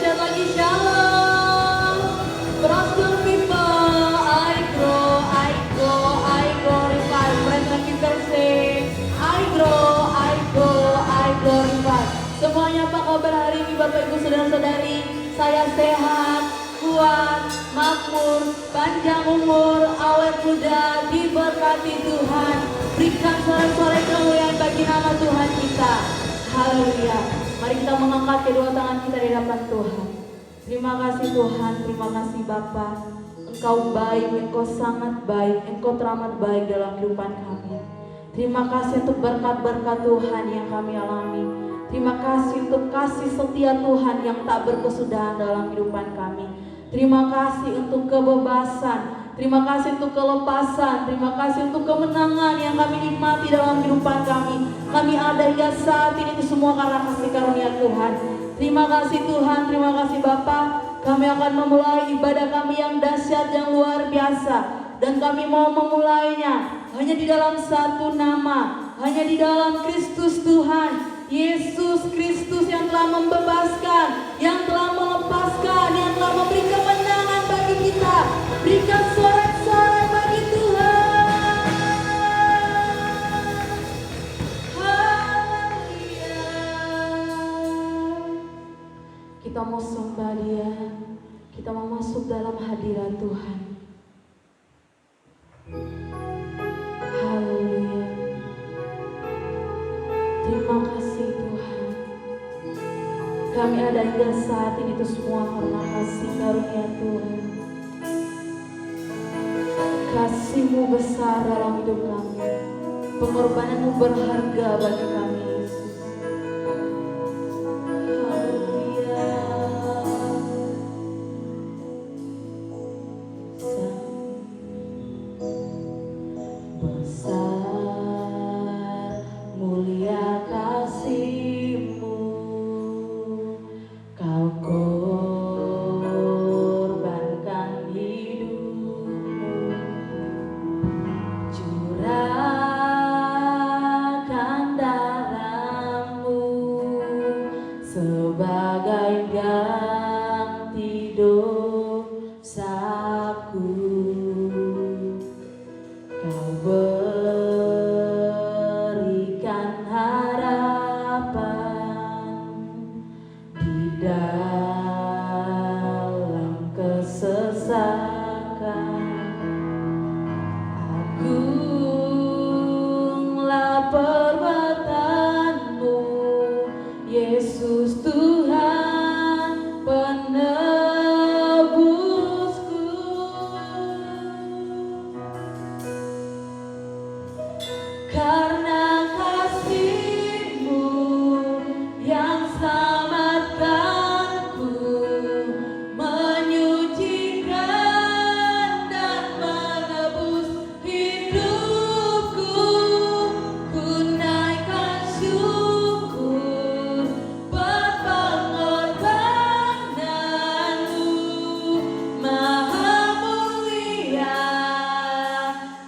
dahsyat lagi. Shalom. Prosper people, I grow, I glorify. Friends and kita say, I grow, I glorify. Semuanya apa kabar hari ini Bapak Ibu Saudara-saudari? Saya sehat, kuat, makmur, panjang umur, awet muda, diberkati Tuhan. Berikan sorak-sorai kemuliaan bagi nama Tuhan kita. Haleluya. Mari kita mengangkat kedua tangan kita di hadapan Tuhan. Terima kasih Tuhan, terima kasih Bapa. Engkau baik, Engkau sangat baik, Engkau teramat baik dalam kehidupan kami. Terima kasih untuk berkat-berkat Tuhan yang kami alami. Terima kasih untuk kasih setia Tuhan yang tak berkesudahan dalam kehidupan kami. Terima kasih untuk kebebasan, terima kasih untuk kelepasan, terima kasih untuk kemenangan yang kami nikmati dalam kehidupan kami. Kami ada hingga saat ini itu semua karena kasih karunia Tuhan. Terima kasih Tuhan, terima kasih Bapa. Kami akan memulai ibadah kami yang dahsyat, yang luar biasa. Dan kami mau memulainya hanya di dalam satu nama, hanya di dalam Kristus Tuhan. Yesus Kristus yang telah membebaskan, yang telah melepaskan, yang telah memberi kemenangan bagi kita. Berikan sorak-sorai bagi Tuhan. Haleluya. Kita mau sembah Dia, kita mau masuk dalam hadirat Tuhan. Haleluya. Terima kasih Tuhan. Kami ada hingga saat ini itu semua karena kasih karunia Tuhan. Kasih-Mu besar dalam hidup kami. Pengorbanan-Mu berharga bagi kami Yesus. Haleluya. Besar mulia kasih-Mu, Kau korbankan hidup-Mu, curahkan darah-Mu sebagai ganti dosaku. Kau berikan harapan di dalam kesesakan. Agunglah perbuatan-Mu, Yesus Tuhan penebusku. Karena kasih-Mu yang selamatkanku, menyucikan dan menebus hidupku. Ku naikkan syukur buat pengorbanan-Mu, Maha mulia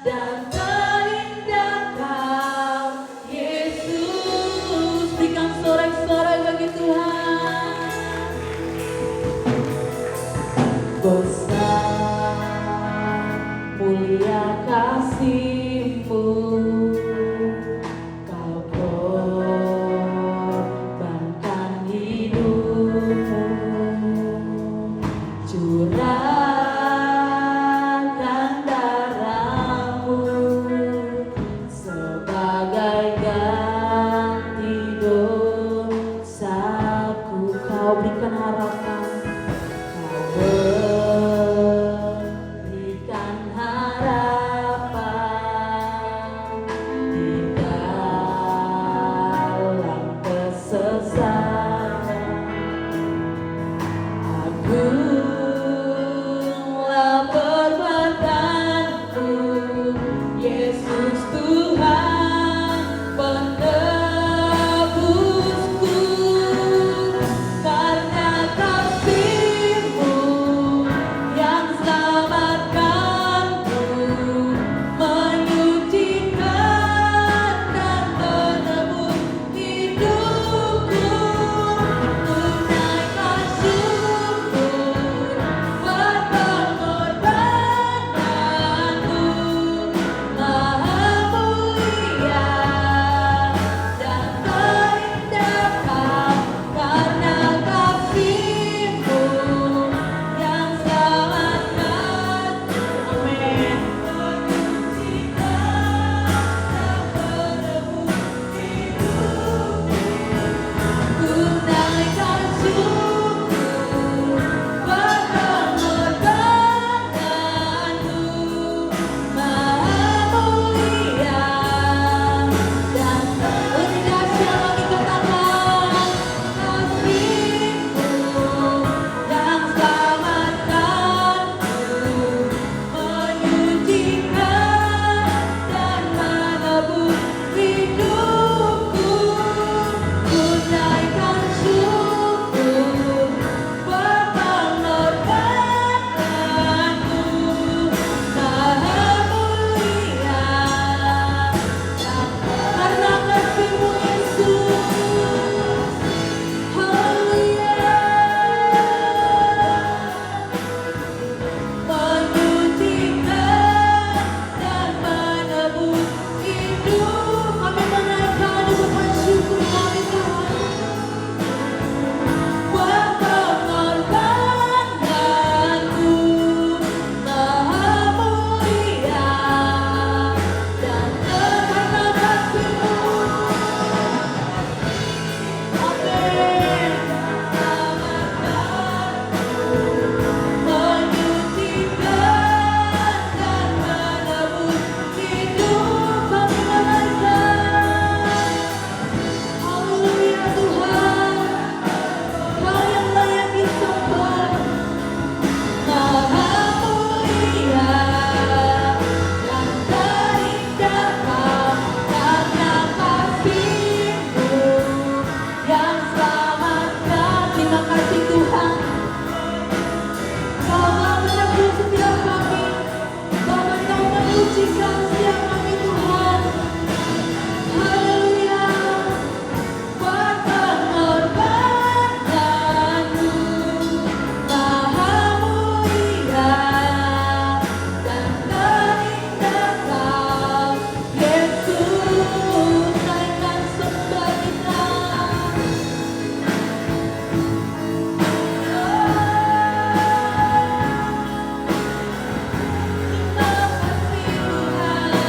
dan terindah Kau Yesus. Berikan sorak-sorai bagi Tuhan. Besar mulia kasih-Mu, Kau korbankan hidup-Mu, curahkan darah-Mu sebagai ganti dosaku. Kau berikan harapan, Kau berikan harapan di dalam kesesakan. Agunglah perbuatan-Mu, Yesus Tuhan penebusku. Karena kasih-Mu yang selamatkanku, menyucikan dan menebus hidupku. Ku naikkan syukur kasih kami Tuhan. Haleluya. Buat pengorbananmu maha mulia dan terindah Kau Yesus, naikkan sembah kita. Terima kasih Tuhan.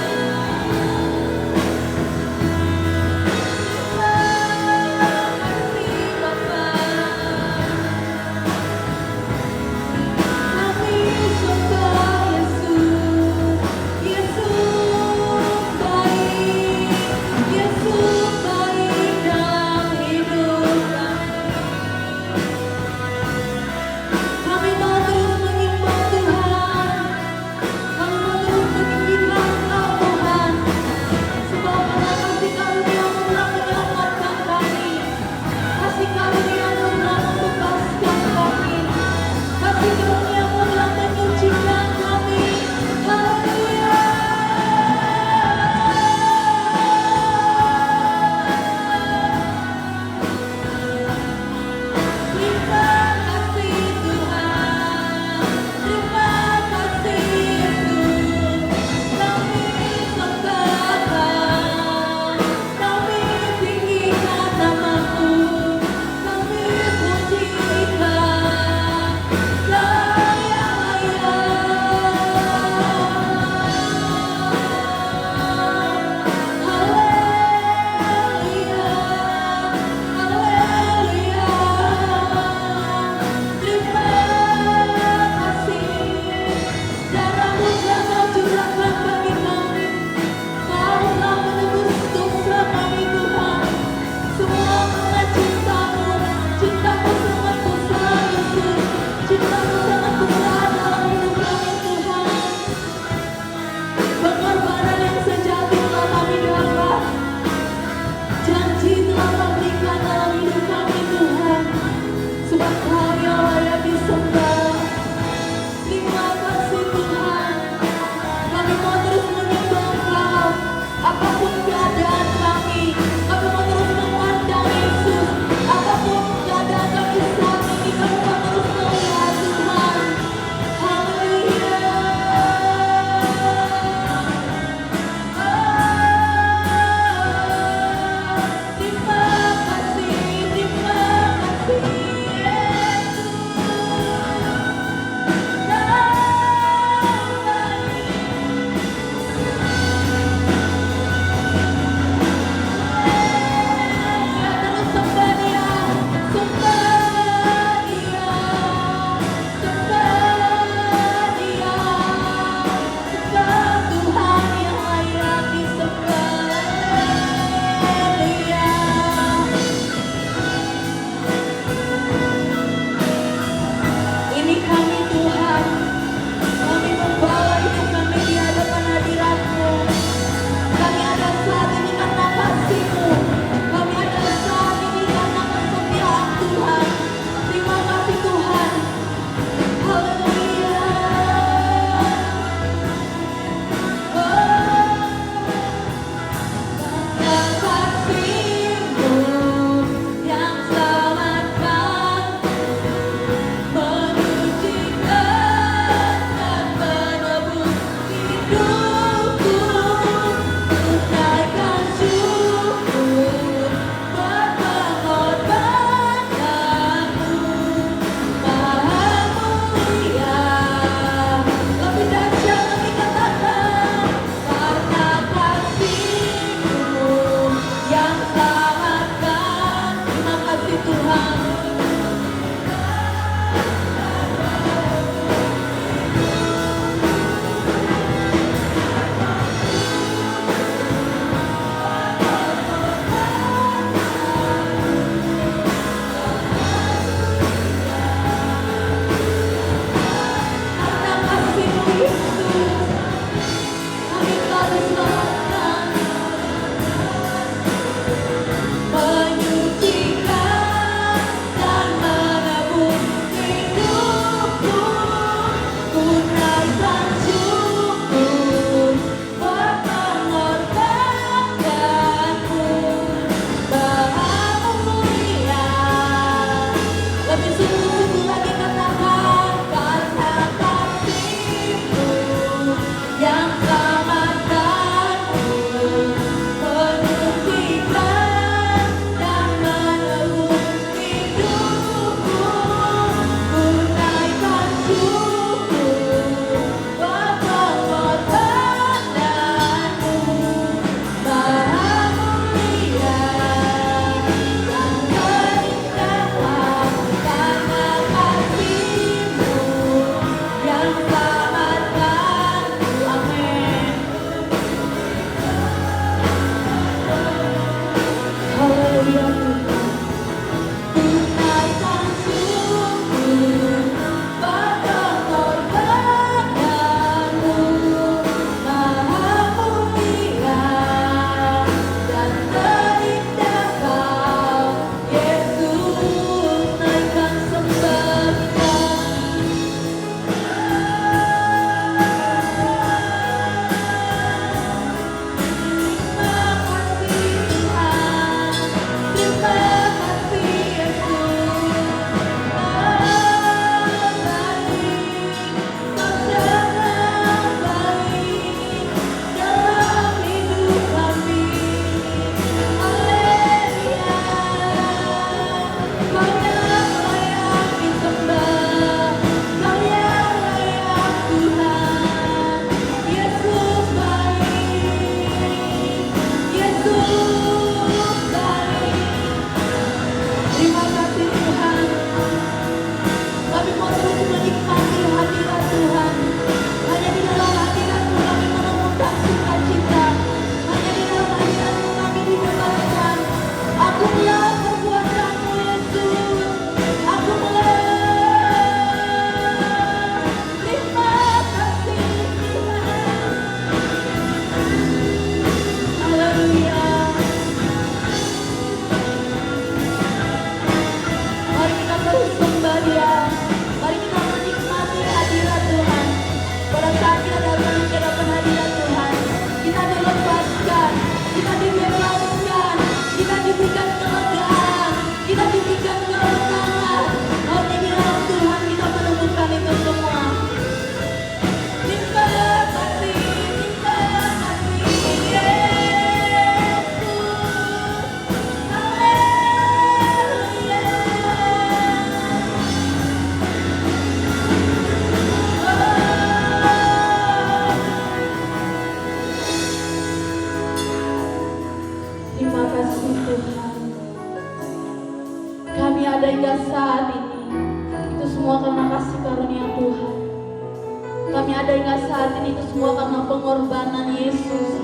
ada hingga saat ini itu semua karena pengorbanan Yesus.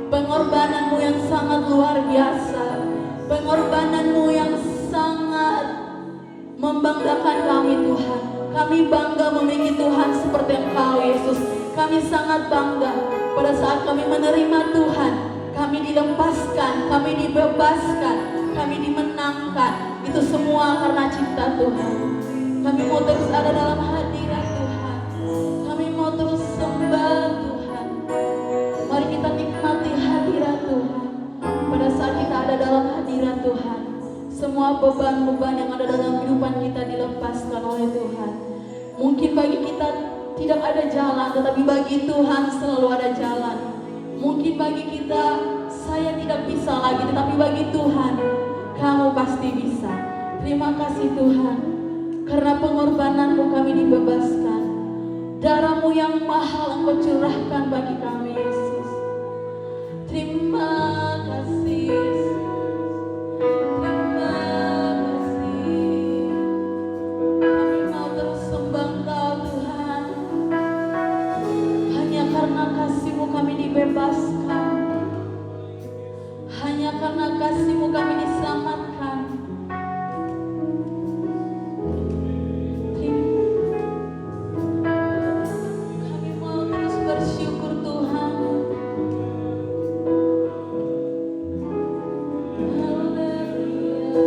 Pengorbananmu yang sangat luar biasa. Pengorbananmu yang sangat membanggakan kami Tuhan. Kami bangga memiliki Tuhan seperti Engkau Yesus. Kami sangat bangga pada saat kami menerima Tuhan. Kami dilepaskan, kami dibebaskan, kami dimenangkan. Itu semua karena cinta Tuhan. Kami mau terus ada dalam hadirat Tuhan. Kami mau terus sembah Tuhan. Mari kita nikmati hadirat Tuhan. Pada saat kita ada dalam hadirat Tuhan, semua beban-beban yang ada dalam kehidupan kita dilepaskan oleh Tuhan. Mungkin bagi kita tidak ada jalan, tetapi bagi Tuhan selalu ada jalan. Mungkin bagi kita, saya tidak bisa lagi, tetapi bagi Tuhan, kamu pasti bisa. Terima kasih Tuhan, karena pengorbananmu kami dibebaskan. Darahmu yang mahal Engkau curahkan bagi kami Yesus. Terima kasih Yesus. Kami dibebaskan. Hanya karena kasih-Mu kami diselamatkan. Kami mau terus bersyukur Tuhan. Haleluya.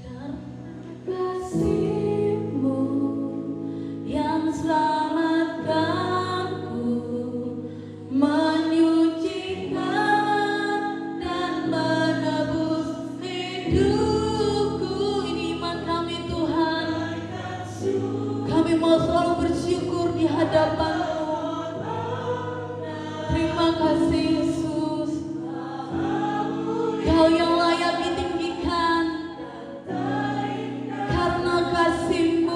Karena kasih-Mu yang selamatkanku, menyucikan dan menebus hidupku. Ini iman kami Tuhan. Kami mau selalu bersyukur di hadapan-Mu. Terima kasih Yesus. Kau yang layak ditinggikan karena kasih-Mu.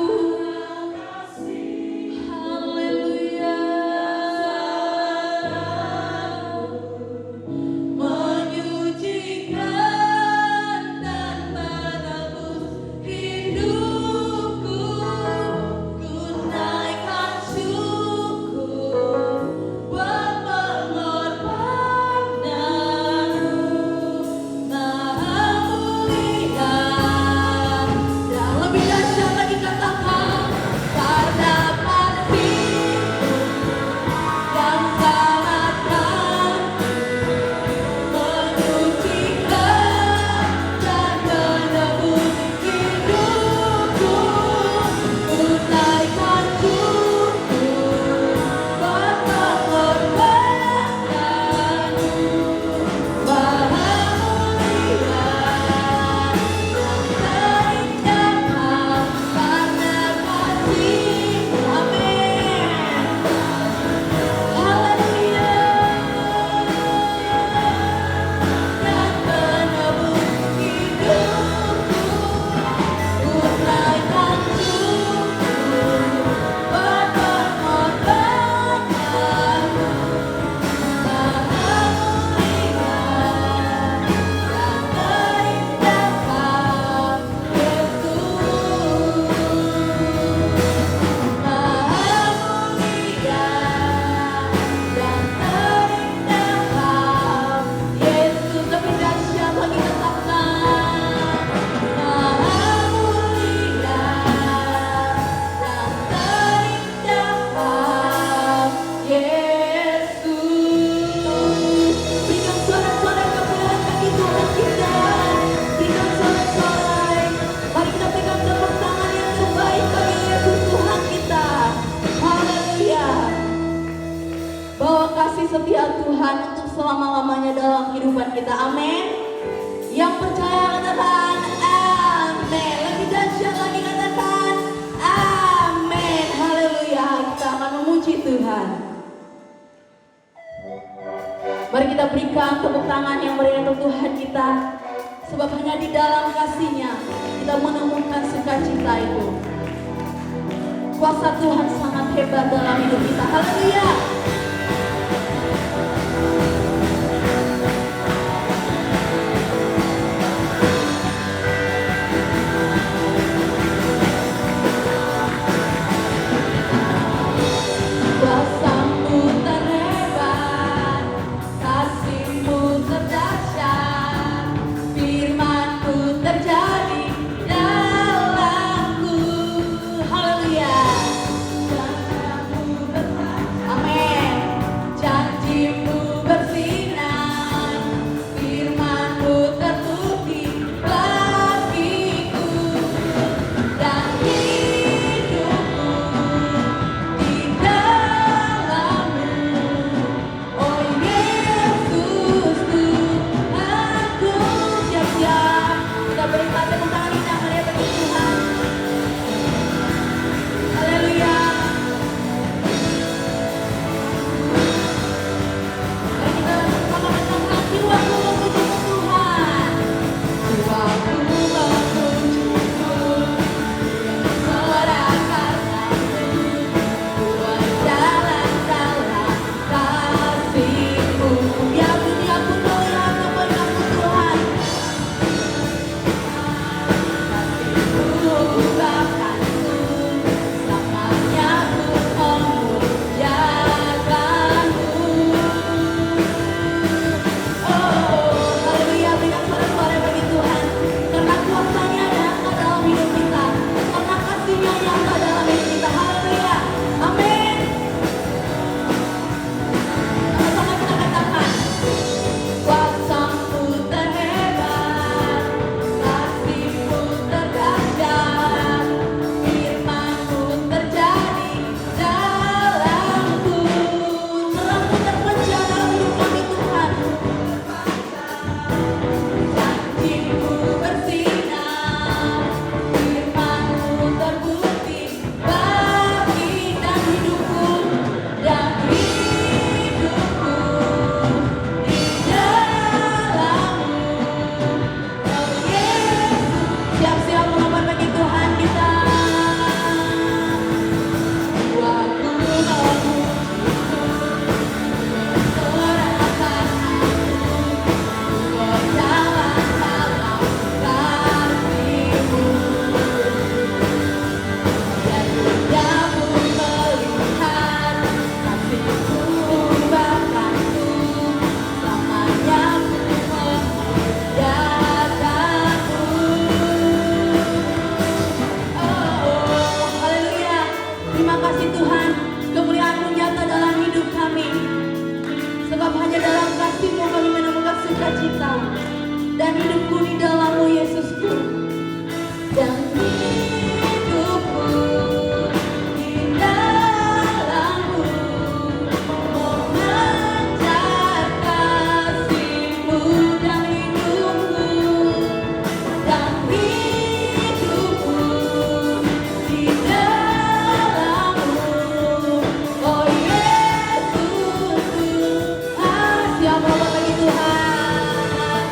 Setia Tuhan untuk selama-lamanya dalam kehidupan kita, amin. Yang percaya katakan amin. Lebih dahsyat lagi katakan amin. Haleluya. Kita akan memuji Tuhan. Mari kita berikan tepuk tangan yang meriah untuk Tuhan kita, sebab hanya di dalam kasih-Nya kita menemukan sukacita itu. Kuasa Tuhan sangat hebat dalam hidup kita. Haleluya. hidupku di dalammu, memancar kasih-Mu dan hidupku di dalammu. Oh Yesus Tuhan, siapa bagi Tuhan?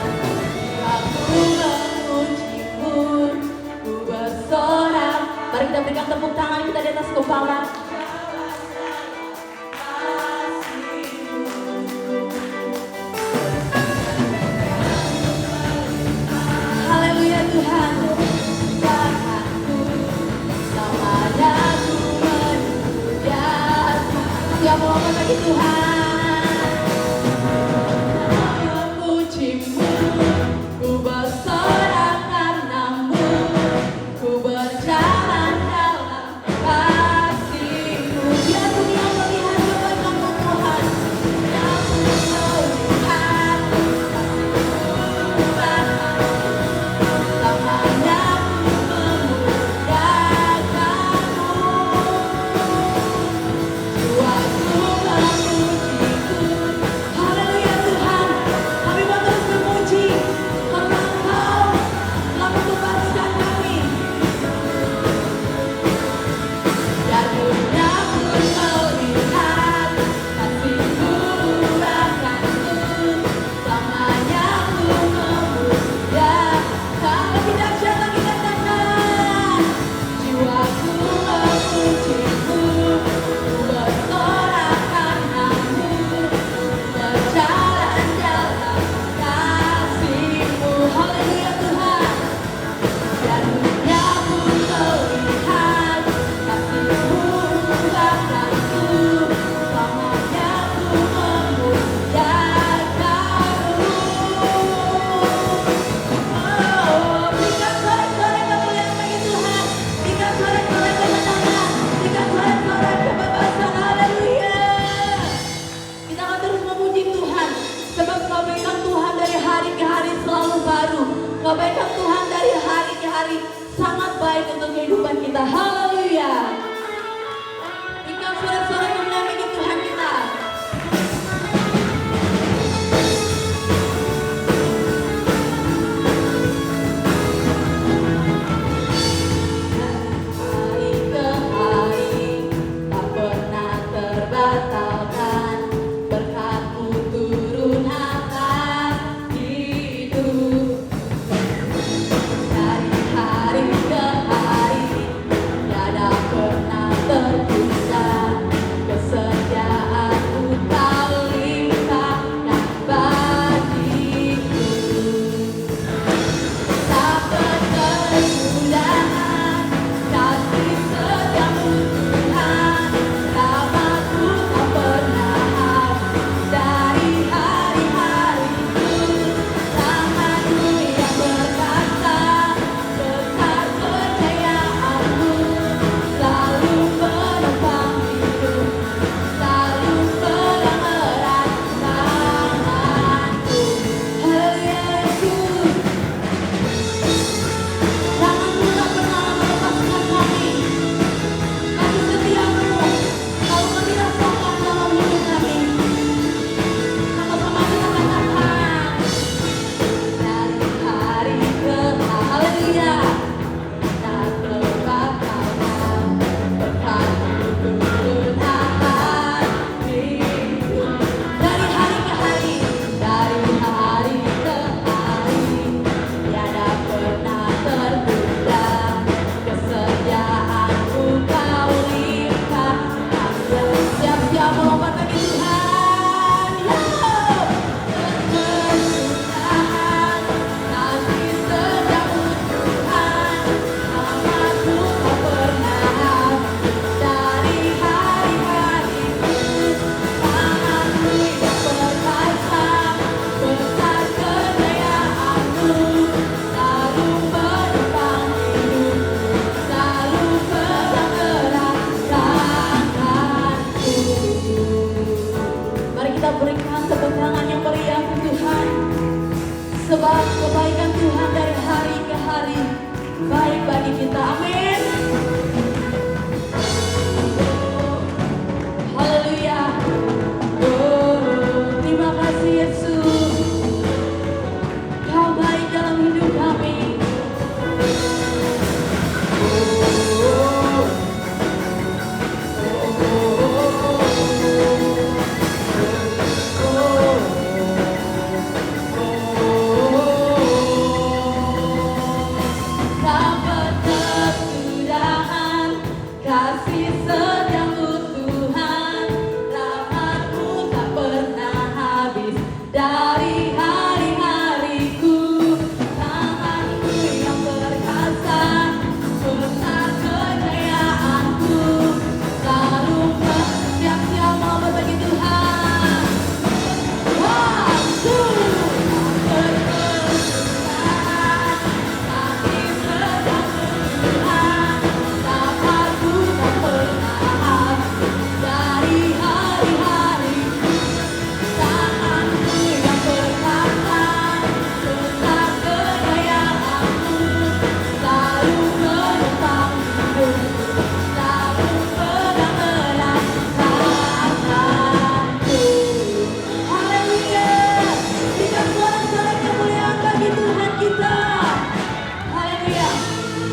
Aku memuji-Mu, ku bersorak. Mari kita berikan tepuk tangan kita di atas kepala. Haleluya Tuhan, Tuhanku, selamanya ku memuliakan. Siapa mau bagi Tuhan? Memuji-Mu, ku bersorak karena-Mu, ku berjalan dalam kasih-Mu. Biar dunia melihat kebaikan-Mu Tuhan, yang melihat kasih-Mu Bapa. Selamanya ku memuliakan-Mu, jiwaku memuji-Mu. Haleluya Tuhan, kami mau terus memuji karena Engkau telah membebaskan kami. Biar dunia pun melihat kasih-Mu akanku, selamanya ku memuliakan. Lebih dahsyat lagi katakan, jiwaku memuji-Mu, ku bersorak karena-Mu, berjalan dalam kasih-Mu. Haleluya Tuhan, dan dunia pun melihat kasih-Mu akanku, selamanya ku memuliakan-Mu. Oh, berikan sorak-sorai kemuliaan bagi Tuhan, berikan sorak-sorai kemenangan, berikan sorak-sorai kebebasan. Haleluya. Kita akan terus memuji Tuhan, sebab kebaikan Tuhan dari hari ke hari selalu baru. Kebaikan Tuhan dari hari ke hari sangat baik untuk kehidupan kita. Haleluya. Berikan sorak-sorai kemuliaan bagi Tuhan kita. Hari ke hari tak pernah terbatalkan, berkat-Mu turun atas hidup. Dari hari ke hari,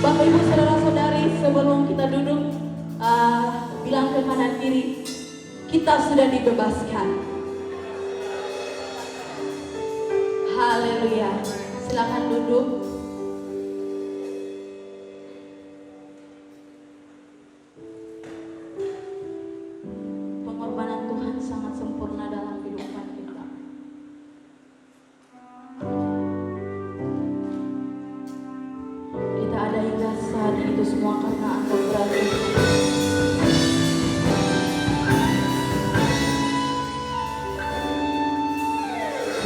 Bapak Ibu saudara-saudari, sebelum kita duduk, bilang ke kanan kiri, kita sudah dibebaskan. Haleluya. Silakan duduk. Pengorbanan Tuhan sangat sempurna dalam kehidupan kita. Kita ada yang dasar, dan itu semua karena Engkau berada.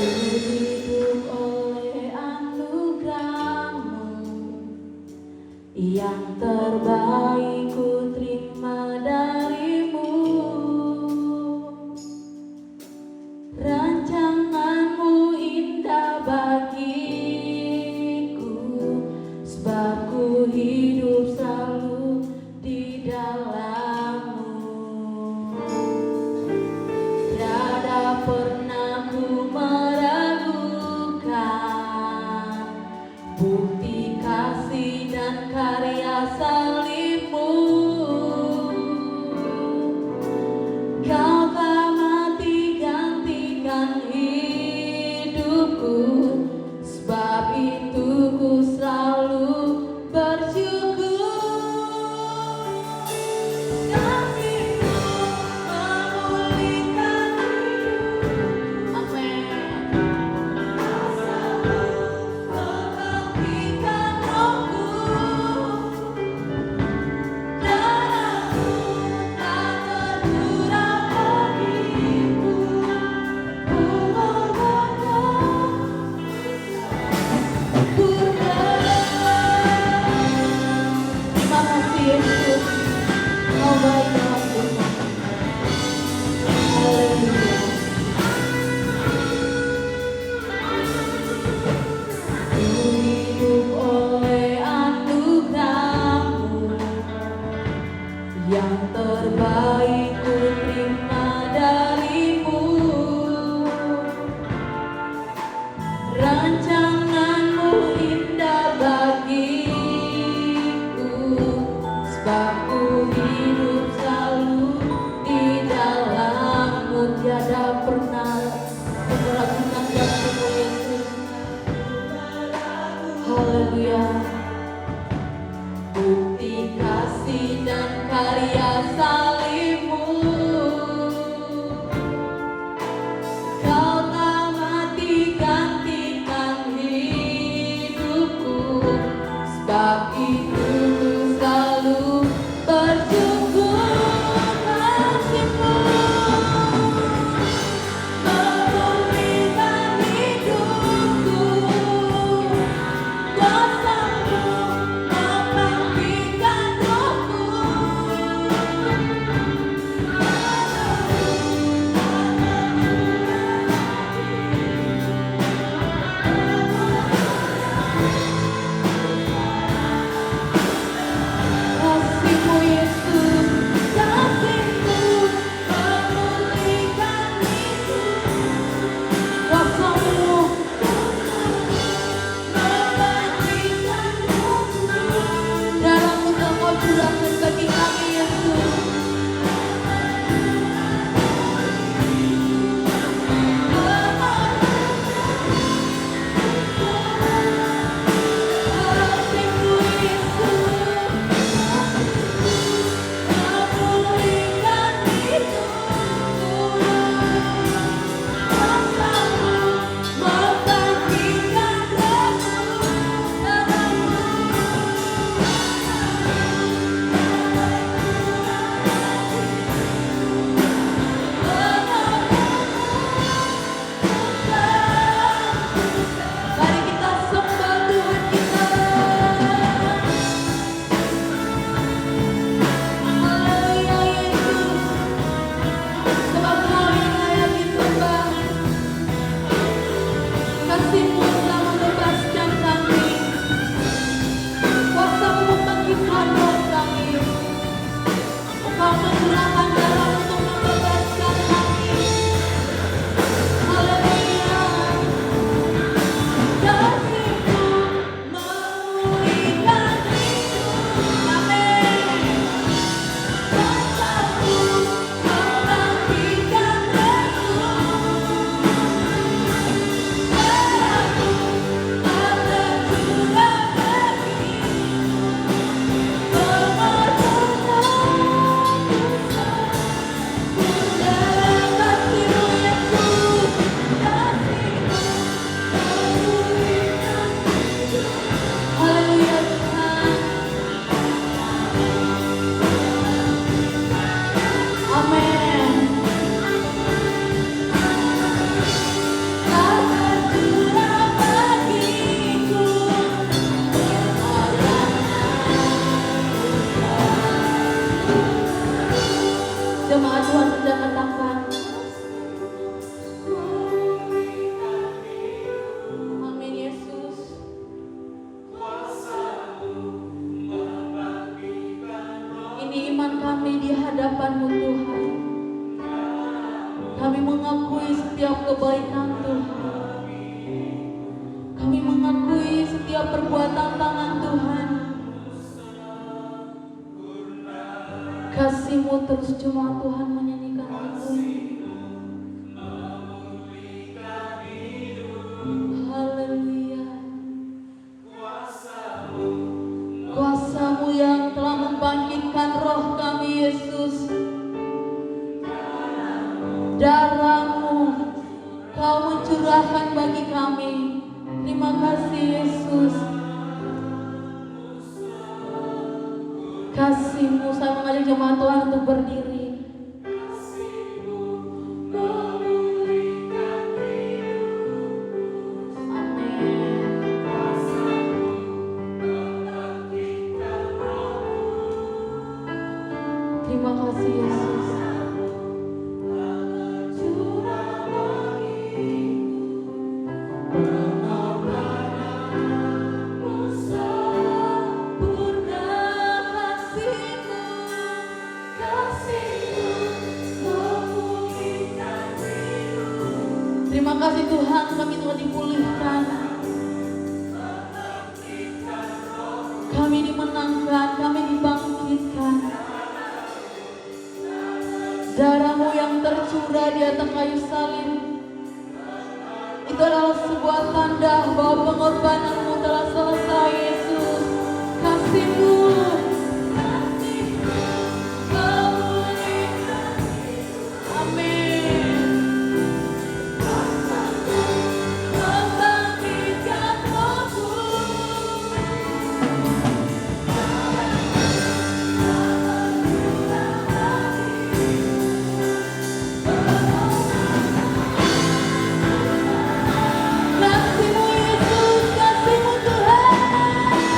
Hidup oleh anugerah-Mu, yang terbaik ku terima dari-Mu. Rancangan-Mu indah bagiku, sebab ku hidup selalu di dalam-Mu. Tiada pernah ku meragukan bukti kasih dan karya salib-Mu. Kau telah mati gantikan hidupku, sebab itu ku selalu bersyukur. Kasih-Mu memulihkan hidup. Amin. Kuasa-Mu membangkitkan rohku. Darah-Mu tak tercurah bagiku. Terima kasih Yesus, Kau baik dalam Tuhan. Haleluya. Ku hidup oleh anugerah-Mu, yang terbaik ku terima dari-Mu. Rancangan-Mu indah bagiku, sebab ku hidup selalu di dalam-Mu. Tiada pernah meragukan kasih-Mu Yesus. Haleluya. Bukti kasih dan karya salib-Mu. Kau telah mati gantikan hidupku, sebab itu ku selalu bersyukur. Kasih-Mu memulihkan hidupku. Kuasa-Mu membangkitkan rohku. Kasih-Mu Yesus, kasih-Mu memulihkan hidup. Kuasa-Mu membangkitkan rohku. Darah-Mu telah Kau curahkan bagi kami Yesus. Kasih-Mu Yesus memulihkan hidupku. Kuasa-Mu membangkitkan rohku. Darah-Mu Tuhan sedang katakan. Amin Yesus. Ini iman kami di hadapan-Mu Tuhan. Kami mengakui setiap kebaikan Tuhan. Kami mengakui setiap perbuatan tangan Tuhan. Kasih-Mu terus cuma Tuhan menyanyikan lagu ini. Haleluya. Kuasa-Mu yang telah membangkitkan roh kami Yesus. Darah-Mu Kau mencurahkan bagi kami. Terima kasih Yesus. Kasih-Mu, saya mengajak jemaat Tuhan untuk berdiri. Terima kasih Yesus. Terima kasih Tuhan, kami telah dipulihkan. Kami dimenangkan, kami dibangkitkan. Darah-Mu yang tercurah di atas kayu salib, itu adalah sebuah tanda bahwa pengorbanan-Mu telah selesai Yesus. Kasih-Mu. Kasih-Mu Yesus, kasih-Mu Tuhan.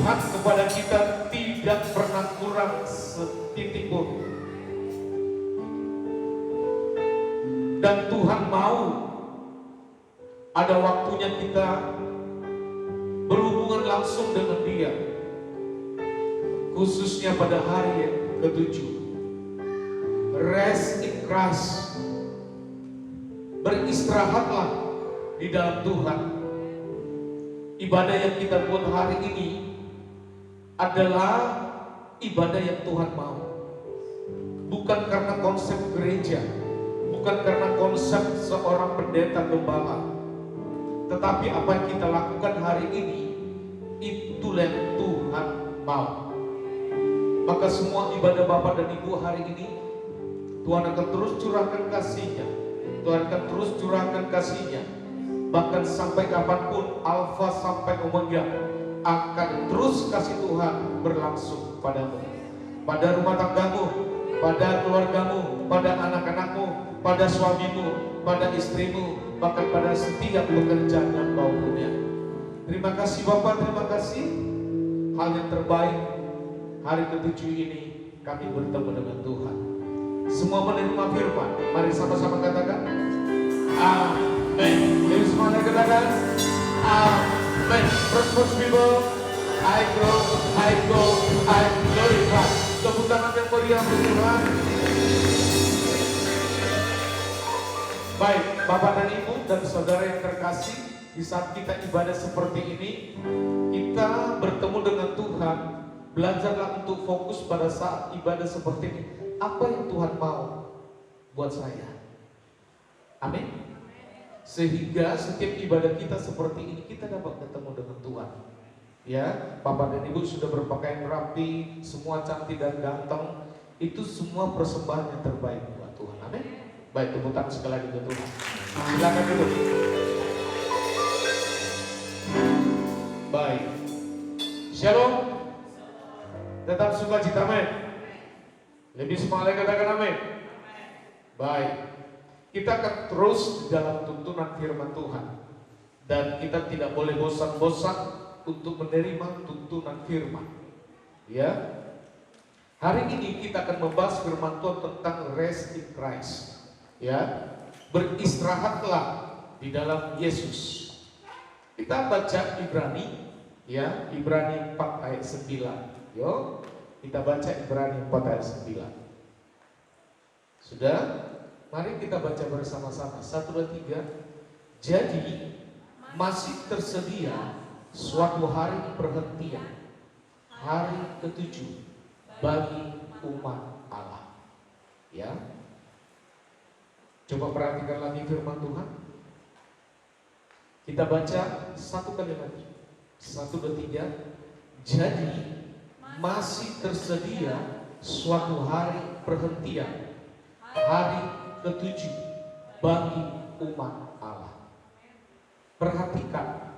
Tuhan kepada kita tidak pernah kurang setitik pun. Dan Tuhan mau ada waktunya kita berhubungan langsung dengan Dia, khususnya pada hari yang ke-7. Rest in Christ. Beristirahatlah di dalam Tuhan. Ibadah yang kita buat hari ini adalah ibadah yang Tuhan mau. Bukan karena konsep gereja, bukan karena konsep seorang pendeta gembala, tetapi apa yang kita lakukan hari ini, itulah yang Tuhan mau. Maka semua ibadah Bapak dan Ibu hari ini, Tuhan akan terus curahkan kasih-Nya. Tuhan akan terus curahkan kasih-Nya. Bahkan sampai kapanpun, Alfa sampai Omega akan terus kasih Tuhan berlangsung padamu, pada rumah tanggamu, pada keluargamu, pada anak-anakmu, pada suamimu, pada istrimu, bahkan pada setiap pekerjaan yang kau punya. Terima kasih Bapak, terima kasih. Hal yang terbaik hari ke-7 ini kami bertemu dengan Tuhan. Semua menerima firman. Mari sama-sama katakan amin. Jadi semuanya katakan amin. First people, I go, I glorify. Tepuk tangan yang meriah untuk Tuhan. Baik, Bapak dan Ibu dan saudara yang terkasih, di saat kita ibadah seperti ini, kita bertemu dengan Tuhan. Belajarlah untuk fokus pada saat ibadah seperti ini. Apa yang Tuhan mau buat saya? Amin. Sehingga setiap ibadah kita seperti ini, kita dapat ketemu dengan Tuhan. Ya, Bapak dan Ibu sudah berpakaian rapi, semua cantik dan ganteng. Itu semua persembahan yang terbaik buat Tuhan. Amin. Baik, tepuk tangan sekali lagi untuk Tuhan. Silakan duduk. Baik. Shalom. Tetap sukacita, amin. Lebih semangat katakan amin. Baik. Kita akan terus di dalam tuntunan firman Tuhan. Dan kita tidak boleh bosan-bosan untuk menerima tuntunan firman. Ya. Hari ini kita akan membahas firman Tuhan tentang rest in Christ. Ya. Beristirahatlah di dalam Yesus. Kita baca Ibrani, ya, Ibrani 4 ayat 9. Yo, kita baca Ibrani 4 ayat 9. Sudah? Mari kita baca bersama-sama. 1, 2, 3. Jadi masih tersedia suatu hari perhentian, hari ke-7 bagi umat Allah. Ya. Coba perhatikan lagi firman Tuhan. Kita baca satu kali lagi. 1, 2, 3. Jadi masih tersedia suatu hari perhentian, hari ke-7 bagi umat Allah. Perhatikan,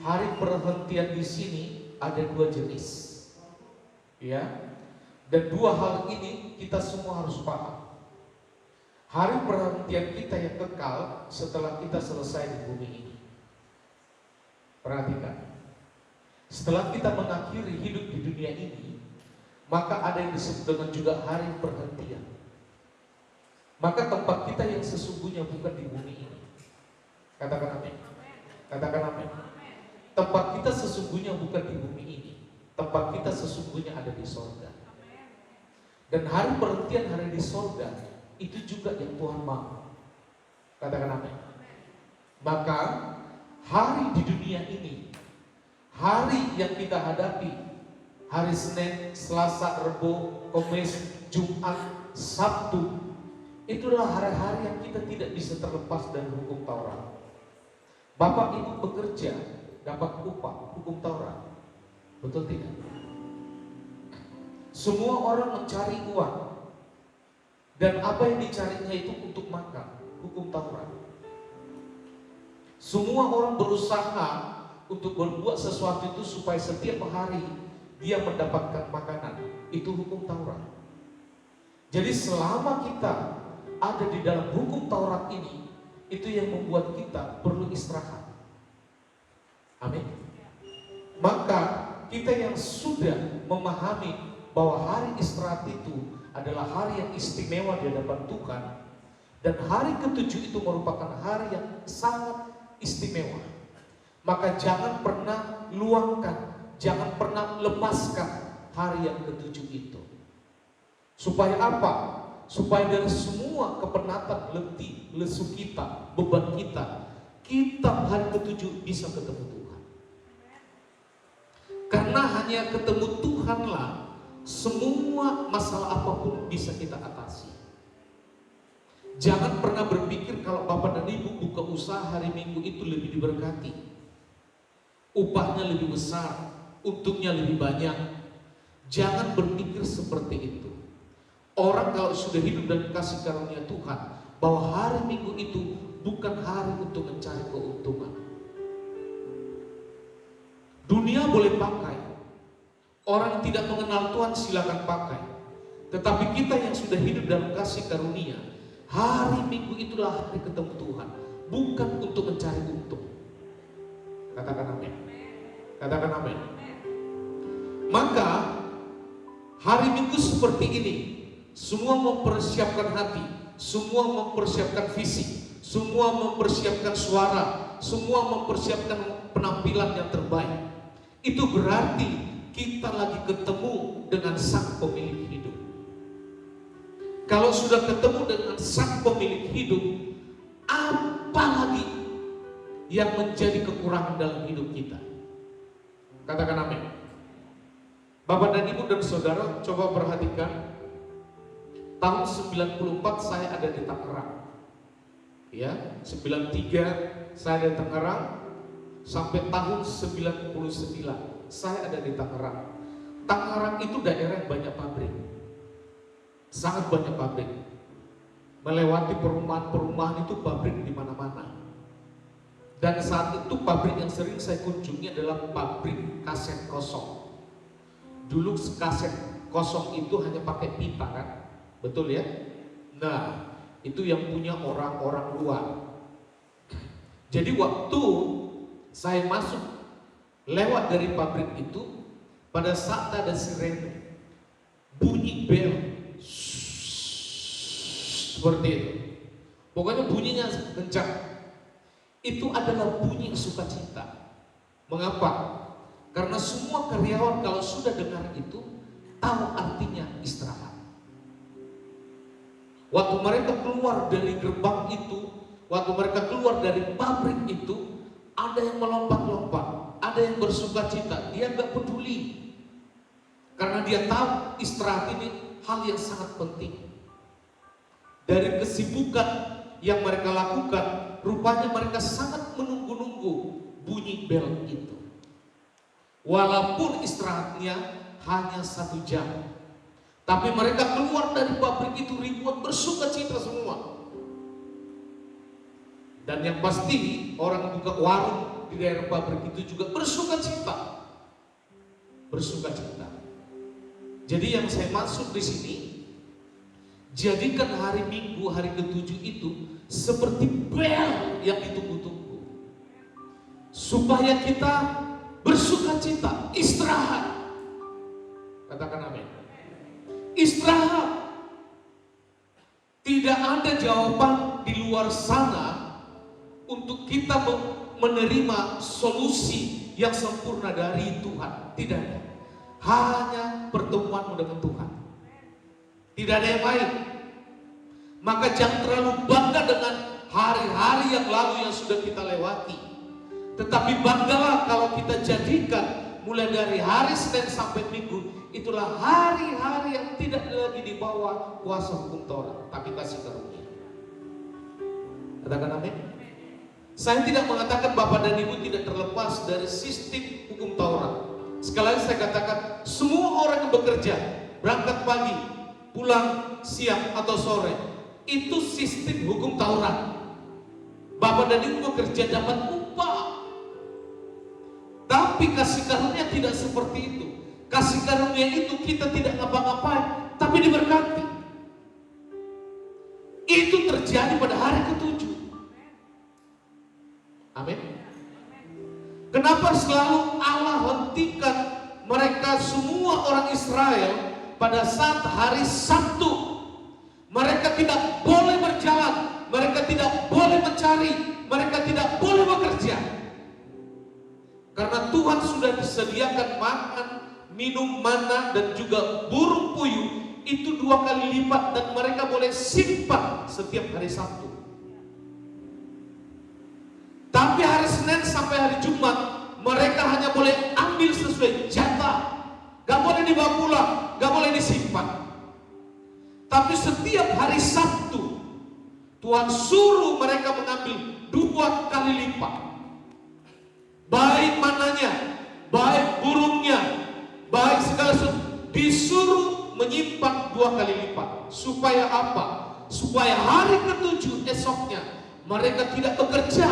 hari perhentian di sini ada 2 jenis, ya. Dan 2 hal ini kita semua harus paham. Hari perhentian kita yang kekal setelah kita selesai di bumi ini. Perhatikan. Setelah kita mengakhiri hidup di dunia ini, maka ada yang disebut dengan juga hari perhentian. Maka tempat kita yang sesungguhnya bukan di bumi ini. Katakan amin. Katakan amin. Tempat kita sesungguhnya bukan di bumi ini. Tempat kita sesungguhnya ada di sorga. Dan hari perhentian hari di sorga itu juga yang Tuhan mau. Katakan amin. Maka hari di dunia ini, hari yang kita hadapi, hari Senin, Selasa, Rabu, Kamis, Jumat, Sabtu, itulah hari-hari yang kita tidak bisa terlepas dari hukum Taurat. Bapak Ibu bekerja, dapat upah, hukum Taurat. Betul tidak? Semua orang mencari uang, dan apa yang dicarinya itu untuk makan, hukum Taurat. Semua orang berusaha untuk berbuat sesuatu itu supaya setiap hari dia mendapatkan makanan. Itu hukum Taurat. Jadi selama kita ada di dalam hukum Taurat ini, itu yang membuat kita perlu istirahat. Amin. Maka kita yang sudah memahami bahwa hari istirahat itu adalah hari yang istimewa di hadapan Tuhan, dan hari ketujuh itu merupakan hari yang sangat istimewa, maka jangan pernah luangkan, jangan pernah lepaskan hari yang ketujuh itu. Supaya apa? Supaya dari semua kepenatan, letih, lesu kita, beban kita hari ketujuh bisa ketemu Tuhan. Karena hanya ketemu Tuhanlah semua masalah apapun bisa kita atasi. Jangan pernah berpikir kalau Bapak dan Ibu buka usaha hari Minggu itu lebih diberkati, upahnya lebih besar, untungnya lebih banyak. Jangan berpikir seperti itu. Orang kalau sudah hidup dan kasih karunia Tuhan, bahwa hari Minggu itu bukan hari untuk mencari keuntungan. Dunia boleh pakai, orang yang tidak mengenal Tuhan silakan pakai. Tetapi kita yang sudah hidup dalam kasih karunia, hari Minggu itulah hari ketemu Tuhan, bukan untuk mencari untung. Katakan amin. Katakan amin. Maka hari Minggu seperti ini, semua mempersiapkan hati, semua mempersiapkan visi, semua mempersiapkan suara, semua mempersiapkan penampilan yang terbaik. Itu berarti kita lagi ketemu dengan Sang Pemilik hidup. Kalau sudah ketemu dengan Sang Pemilik hidup, apa lagi yang menjadi kekurangan dalam hidup kita? Katakan amin. Bapak dan Ibu dan Saudara, coba perhatikan. Tahun 94 saya ada di Tangerang. Ya, 93 saya ada di Tangerang, sampai tahun 99 saya ada di Tangerang. Tangerang itu daerah yang banyak pabrik. Sangat banyak pabrik. Melewati perumahan-perumahan itu pabrik di mana-mana. Dan saat itu pabrik yang sering saya kunjungi adalah pabrik kaset kosong. Dulu kaset kosong itu hanya pakai pita kan? Betul ya? Nah, itu yang punya orang-orang luar. Jadi waktu saya masuk lewat dari pabrik itu, pada saat ada sirene, bunyi bel seperti itu. Pokoknya bunyinya kencang. Itu adalah bunyi sukacita. Mengapa? Karena semua karyawan kalau sudah dengar itu tahu artinya istirahat. Waktu mereka keluar dari gerbang itu, waktu mereka keluar dari pabrik itu, ada yang melompat-lompat, ada yang bersukacita. Dia nggak peduli, karena dia tahu istirahat ini hal yang sangat penting. Dari kesibukan yang mereka lakukan, rupanya mereka sangat menunggu-nunggu bunyi bel itu. Walaupun istirahatnya hanya 1 jam, tapi mereka keluar dari pabrik itu ribuan bersukacita semua. Dan yang pasti orang buka warung di daerah pabrik itu juga bersukacita. Bersukacita. Jadi yang saya maksud di sini, jadikan hari Minggu, hari ketujuh itu seperti bel yang ditunggu-tunggu. Supaya kita bersukacita, istirahat. Katakan amin. Istirahat. Tidak ada jawaban di luar sana untuk kita menerima solusi yang sempurna dari Tuhan. Tidak ada. Hanya pertemuanmu dengan Tuhan. Tidak ada yang lain. Maka jangan terlalu bangga dengan hari-hari yang lalu yang sudah kita lewati. Tetapi banggalah kalau kita jadikan mulai dari hari Senin sampai Minggu, itulah hari-hari yang tidak lagi di bawah kuasa hukum Taurat, tapi kasih karunia. Katakan amin. Saya tidak mengatakan Bapak dan Ibu tidak terlepas dari sistem hukum Taurat. Sekali lagi saya katakan, semua orang yang bekerja, berangkat pagi, pulang siang atau sore, itu sistem hukum Taurat. Bapak dan Ibu bekerja dapat upah. Tapi kasih karunia tidak seperti itu. Kasih karunia itu kita tidak ngapa-ngapain, tapi diberkati. Itu terjadi pada hari ketujuh. Amin. Kenapa selalu Allah hentikan mereka semua orang Israel pada saat hari Sabtu, mereka tidak boleh berjalan, mereka tidak boleh mencari, mereka tidak boleh bekerja. Karena Tuhan sudah disediakan makan, minum, mana, dan juga burung puyuh itu 2 kali lipat, dan mereka boleh simpan setiap hari Sabtu. Tapi hari Senin sampai hari Jumat mereka hanya boleh ambil sesuai jatah, gak boleh dibawa pulang, gak boleh disimpan. Tapi setiap hari Sabtu Tuhan suruh mereka mengambil 2 kali lipat, baik mananya, baik burungnya, baik segala sesuatu, disuruh menyimpan 2 kali lipat. Supaya apa? Supaya hari ke-7 esoknya mereka tidak bekerja,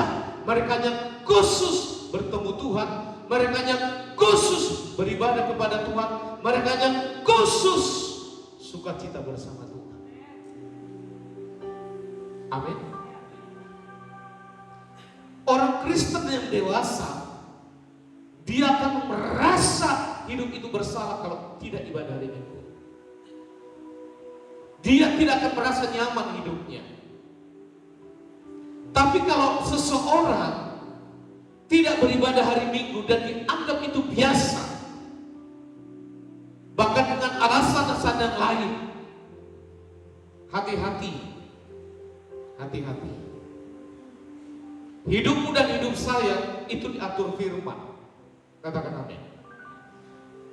mereka hanya khusus bertemu Tuhan, mereka hanya khusus beribadah kepada Tuhan, mereka hanya khusus sukacita bersama Tuhan. Amin. Orang Kristen yang dewasa, dia akan merasa hidup itu bersalah kalau tidak ibadah hari Minggu. Dia tidak akan merasa nyaman hidupnya. Tapi kalau seseorang tidak beribadah hari Minggu dan dianggap itu biasa, bahkan dengan alasan-alasan yang lain, hati-hati. Hati-hati. Hidupmu dan hidup saya itu diatur firman. Katakan amin.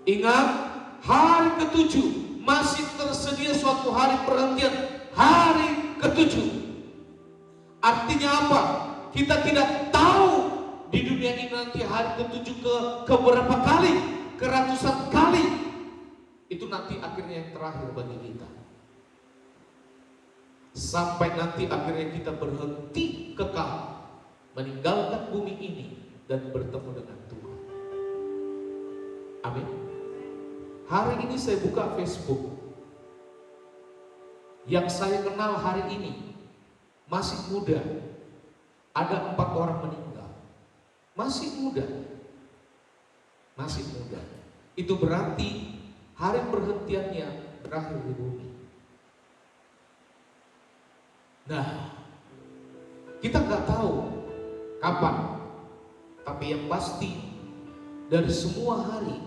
Ingat, hari ke-7 masih tersedia suatu hari perhentian, hari ke-7. Artinya apa? Kita tidak tahu di dunia ini nanti hari ke-7 ke berapa kali, ke ratusan kali. Itu nanti akhirnya yang terakhir bagi kita. Sampai nanti akhirnya kita berhenti kekal, meninggalkan bumi ini dan bertemu dengan Tuhan. Amin. Hari ini saya buka Facebook, yang saya kenal hari ini masih muda, ada 4 orang meninggal. Masih muda. Itu berarti hari perhentiannya berakhir di bumi. Nah, kita nggak tahu kapan, tapi yang pasti dari semua hari,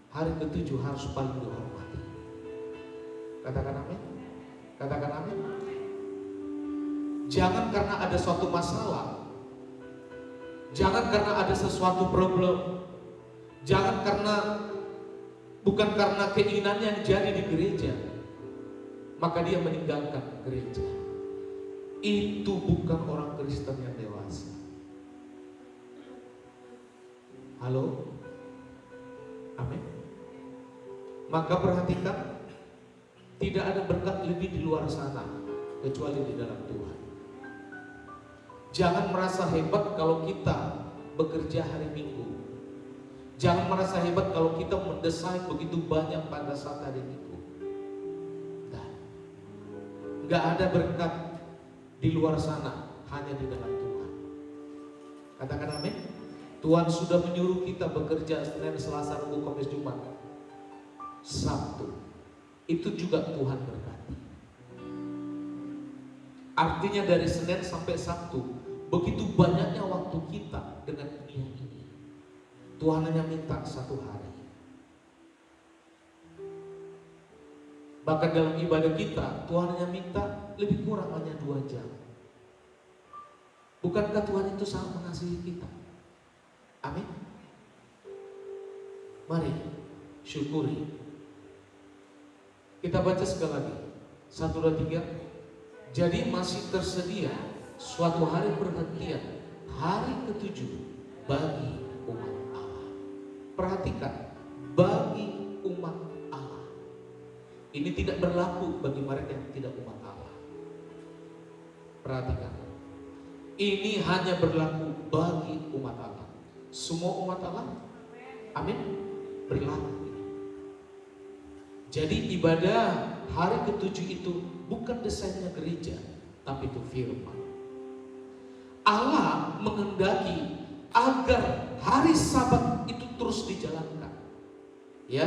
hari ke-7 harus paling dihormati. Katakan amin. Katakan amin. Jangan karena ada suatu masalah, jangan karena ada sesuatu problem, jangan bukan karena keinginannya yang jadi di gereja, maka dia meninggalkan gereja. Itu bukan orang Kristen yang dewasa. Halo? Amin. Maka perhatikan, tidak ada berkat lebih di luar sana kecuali di dalam Tuhan. Jangan merasa hebat kalau kita bekerja hari Minggu. Jangan merasa hebat kalau kita mendesain begitu banyak pada saat hari Minggu. Nah, gak ada berkat di luar sana, hanya di dalam Tuhan. Katakan amin. Tuhan sudah menyuruh kita bekerja Senin, Selasa, Rabu, Kamis, Jumat, Sabtu. Itu juga Tuhan berkati. Artinya dari Senin sampai Sabtu, begitu banyaknya waktu kita dengan dunia ini. Tuhan hanya minta 1 hari. Bahkan dalam ibadah kita, Tuhan hanya minta lebih kurang hanya 2 jam. Bukankah Tuhan itu sangat mengasihi kita? Amin. Mari syukuri. Kita baca sekali lagi. 1, 2, 3. Jadi masih tersedia suatu hari perhentian, hari ke-7 bagi umat Allah. Perhatikan, bagi umat Allah. Ini tidak berlaku bagi mereka yang tidak umat Allah. Perhatikan, ini hanya berlaku bagi umat Allah. Semua umat Allah, amin, berlaku. Jadi ibadah hari ke-7 itu bukan desainnya gereja, tapi itu firman. Allah menghendaki agar hari Sabat itu terus dijalankan. Ya.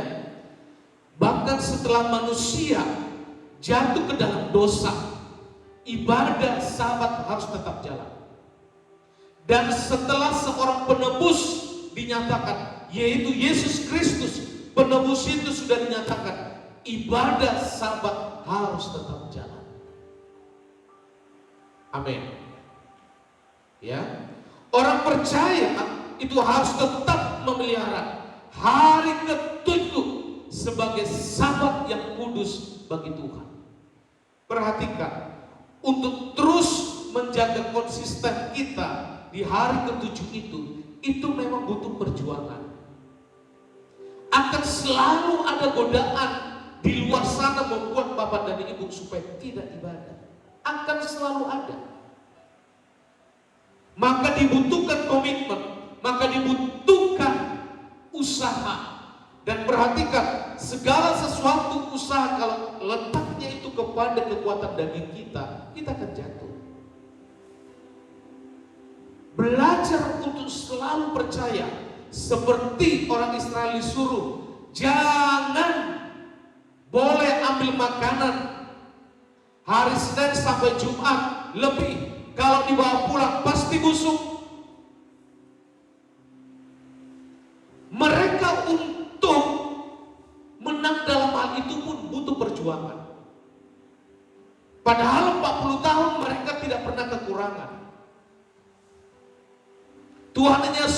Bahkan setelah manusia jatuh ke dalam dosa, ibadah Sabat harus tetap jalan. Dan setelah seorang penebus dinyatakan, yaitu Yesus Kristus, penebus itu sudah dinyatakan, ibadah Sabat harus tetap jalan. Amin. Ya. Orang percaya itu harus tetap memelihara hari ke-7 sebagai Sabat yang kudus bagi Tuhan. Perhatikan, untuk terus menjaga konsisten kita di hari ke-7 itu memang butuh perjuangan. Akan selalu ada godaan di luar sana membuat bapak dan ibu supaya tidak ibadah. Akan selalu ada. Maka dibutuhkan komitmen, maka dibutuhkan usaha. Dan perhatikan, segala sesuatu usaha kalau letaknya itu kepada kekuatan daging kita akan jatuh. Belajar untuk selalu percaya, seperti orang Israel disuruh, jangan boleh ambil makanan hari Senin sampai Jumat lebih. Kalau dibawa pulang pasti busuk. Mereka untuk menang dalam hal itu pun butuh perjuangan. Padahal 40 tahun mereka tidak pernah kekurangan. Tuhan hanya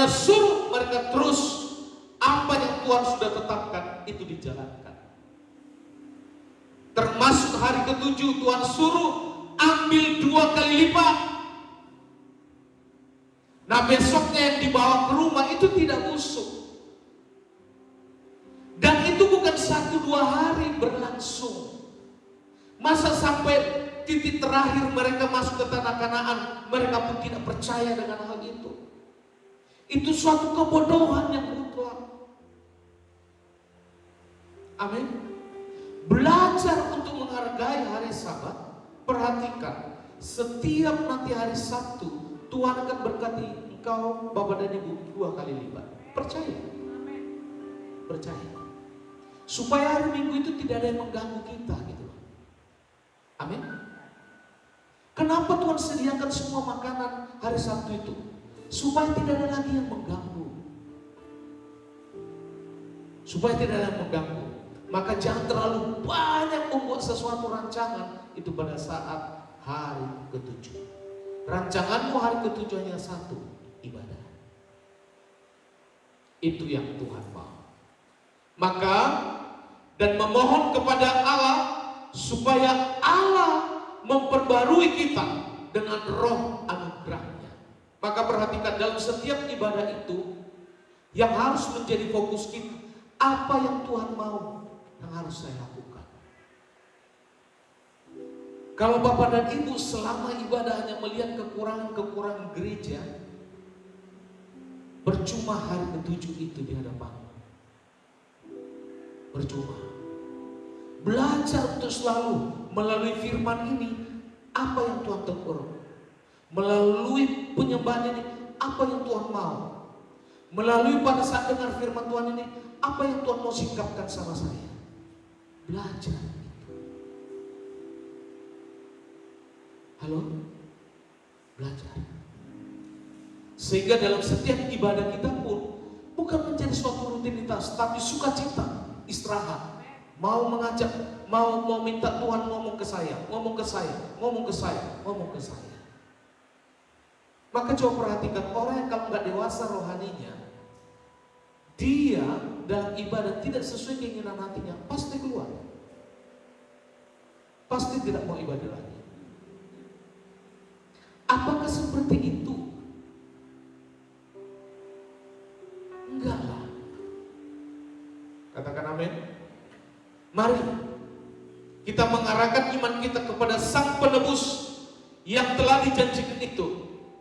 suruh mereka terus apa yang Tuhan sudah tetapkan itu dijalankan. Termasuk hari ke-7 Tuhan suruh ambil 2 kali lipat. Nah besoknya yang dibawa ke rumah itu tidak busuk. Dan itu bukan 1-2 hari berlangsung. Masa sampai titik terakhir mereka masuk ke tanah Kanaan, mereka pun tidak percaya dengan hal itu. Itu suatu kebodohan yang mutlak. Amin. Belajar untuk menghargai hari Sabat. Perhatikan, setiap nanti hari Sabtu Tuhan akan berkati engkau, bapak dan ibu 2 kali lipat. Percaya. Percaya. Supaya hari Minggu itu tidak ada yang mengganggu kita gitu. Amin. Kenapa Tuhan sediakan semua makanan hari Sabtu itu? Supaya tidak ada lagi yang mengganggu. Supaya tidak ada yang mengganggu. Maka jangan terlalu banyak membuat sesuatu rancangan itu pada saat hari ke-7. Rancanganmu hari ke-7 hanya 1, ibadah. Itu yang Tuhan mau. Maka dan memohon kepada Allah supaya Allah memperbarui kita dengan roh anugerahnya. Maka perhatikan, dalam setiap ibadah itu yang harus menjadi fokus kita, apa yang Tuhan mau yang harus saya lakukan. Kalau bapak dan ibu selama ibadah hanya melihat kekurangan-kekurangan gereja, percuma hari ke-7 itu di hadapan. Percuma. Belajar untuk selalu melalui firman ini, apa yang Tuhan tegur. Melalui penyembahan ini, apa yang Tuhan mau. Melalui pada saat dengar firman Tuhan ini, apa yang Tuhan mau sikapkan sama saya. Belajar itu. Halo? Belajar. Sehingga dalam setiap ibadah kita pun bukan menjadi suatu rutinitas, tapi sukacita, istirahat. Mau mengajak, mau minta Tuhan ngomong ke saya. Maka coba perhatikan, orang yang kalau nggak dewasa rohaninya, dia dalam ibadah tidak sesuai keinginan hatinya, pasti keluar. Pasti tidak mau ibadah lagi. Apakah seperti itu? Enggak lah. Katakan amin. Mari kita mengarahkan iman kita kepada Sang Penebus yang telah dijanjikan itu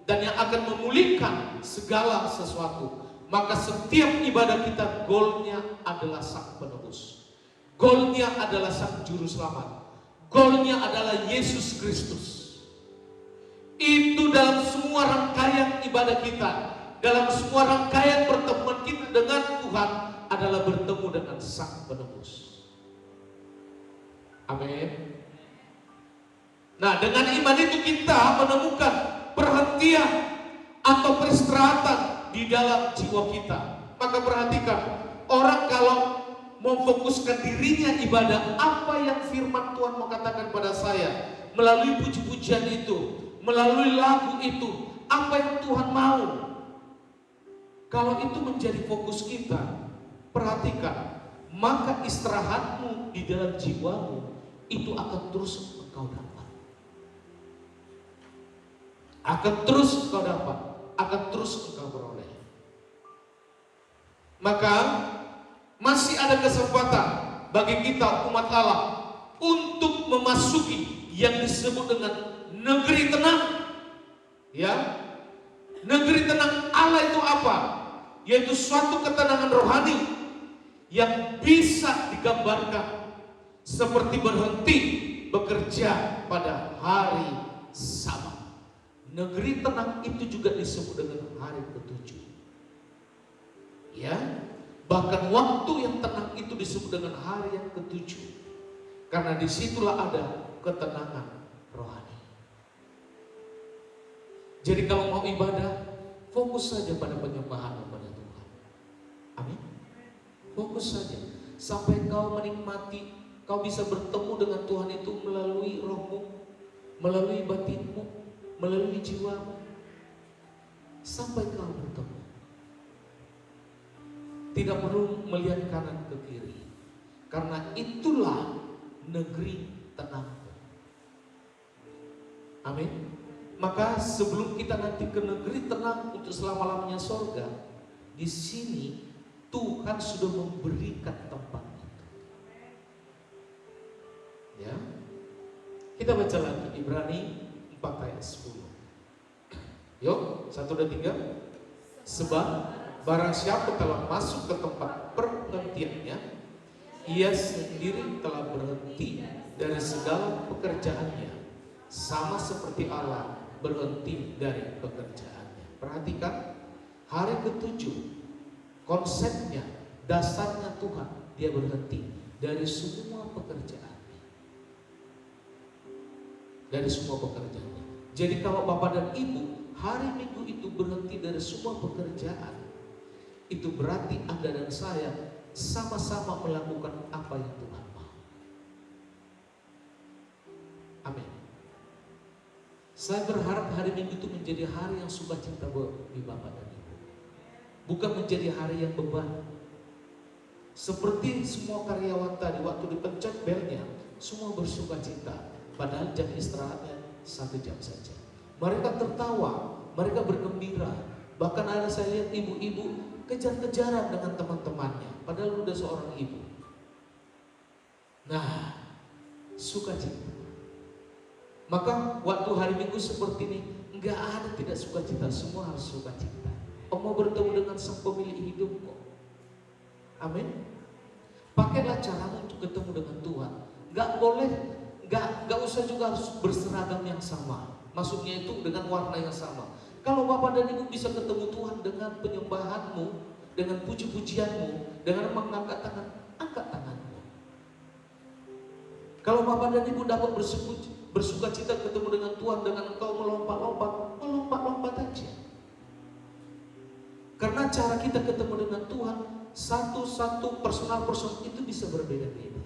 dan yang akan memulihkan segala sesuatu. Maka setiap ibadah kita goalnya adalah Sang Penebus. Goalnya adalah Sang Juru Selamat. Goalnya adalah Yesus Kristus. Itu dalam semua rangkaian ibadah kita. dalam semua rangkaian pertemuan kita dengan Tuhan adalah bertemu dengan Sang Penebus. Amin. Nah, dengan iman itu kita menemukan perhentian atau peristirahatan di dalam jiwa kita. Maka perhatikan, orang kalau memfokuskan dirinya ibadah, apa yang firman Tuhan mau katakan pada saya melalui puji-pujian itu, melalui lagu itu, apa yang Tuhan mau. Kalau itu menjadi fokus kita, perhatikan, maka istirahatmu di dalam jiwamu itu akan terus engkau dapat. Akan terus engkau dapat, akan terus engkau beroleh. Maka masih ada kesempatan bagi kita umat Allah untuk memasuki yang disebut dengan negeri tenang. Ya, negeri tenang Allah itu apa? Yaitu suatu ketenangan rohani yang bisa digambarkan seperti berhenti bekerja pada hari Sabat. Negeri tenang itu juga disebut dengan hari ketujuh. Ya, bahkan waktu yang tenang itu disebut dengan hari yang ketujuh, karena disitulah ada ketenangan rohani. Jadi kalau mau ibadah, fokus saja pada penyembahan kepada Tuhan. Amin. Fokus saja sampai kau menikmati, kau bisa bertemu dengan Tuhan itu melalui rohmu, melalui batinmu, melalui jiwamu, sampai kau bertemu. Tidak perlu melihat kanan ke kiri, karena itulah negeri tenang. Amin. Maka sebelum kita nanti ke negeri tenang untuk selama-lamanya sorga, di sini Tuhan sudah memberikan tempat itu. Ya, kita baca lagi Ibrani 4 ayat 10. Yuk, 1, 2, 3. Sebab barang siapa telah masuk ke tempat perhentiannya, ia sendiri telah berhenti dari segala pekerjaannya, sama seperti Allah berhenti dari pekerjaannya. Perhatikan, hari ketujuh, konsepnya, dasarnya Tuhan, dia berhenti dari semua pekerjaannya. Dari semua pekerjaannya. Jadi kalau Bapak dan Ibu hari Minggu itu berhenti dari semua pekerjaan, itu berarti Anda dan saya sama-sama melakukan apa yang Tuhan mau. Amin. Saya berharap hari Minggu itu menjadi hari yang sukacita bagi Bapak dan Ibu, bukan menjadi hari yang beban. Seperti semua karyawan tadi, waktu dipencet belnya, semua bersukacita, padahal jam istirahatnya 1 jam saja. Mereka tertawa, mereka bergembira. Bahkan ada saya lihat ibu-ibu kejar-kejaran dengan teman-temannya, padahal udah seorang ibu. Nah, sukacita. Maka waktu hari Minggu seperti ini, enggak ada tidak sukacita, semua harus sukacita. Oh, mau bertemu dengan Sang Pemilik hidup kok. Amin. Pakailah caramu untuk ketemu dengan Tuhan. Enggak boleh, enggak usah juga harus berseragam yang sama. Maksudnya itu dengan warna yang sama. Kalau Bapak dan Ibu bisa ketemu Tuhan dengan penyembahanmu, dengan puji-pujianmu, dengan mengangkat tangan, angkat tanganmu. Kalau Bapak dan Ibu dapat bersuka cita ketemu dengan Tuhan dengan engkau melompat-lompat aja. Karena cara kita ketemu dengan Tuhan, satu-satu personal itu bisa berbeda-beda.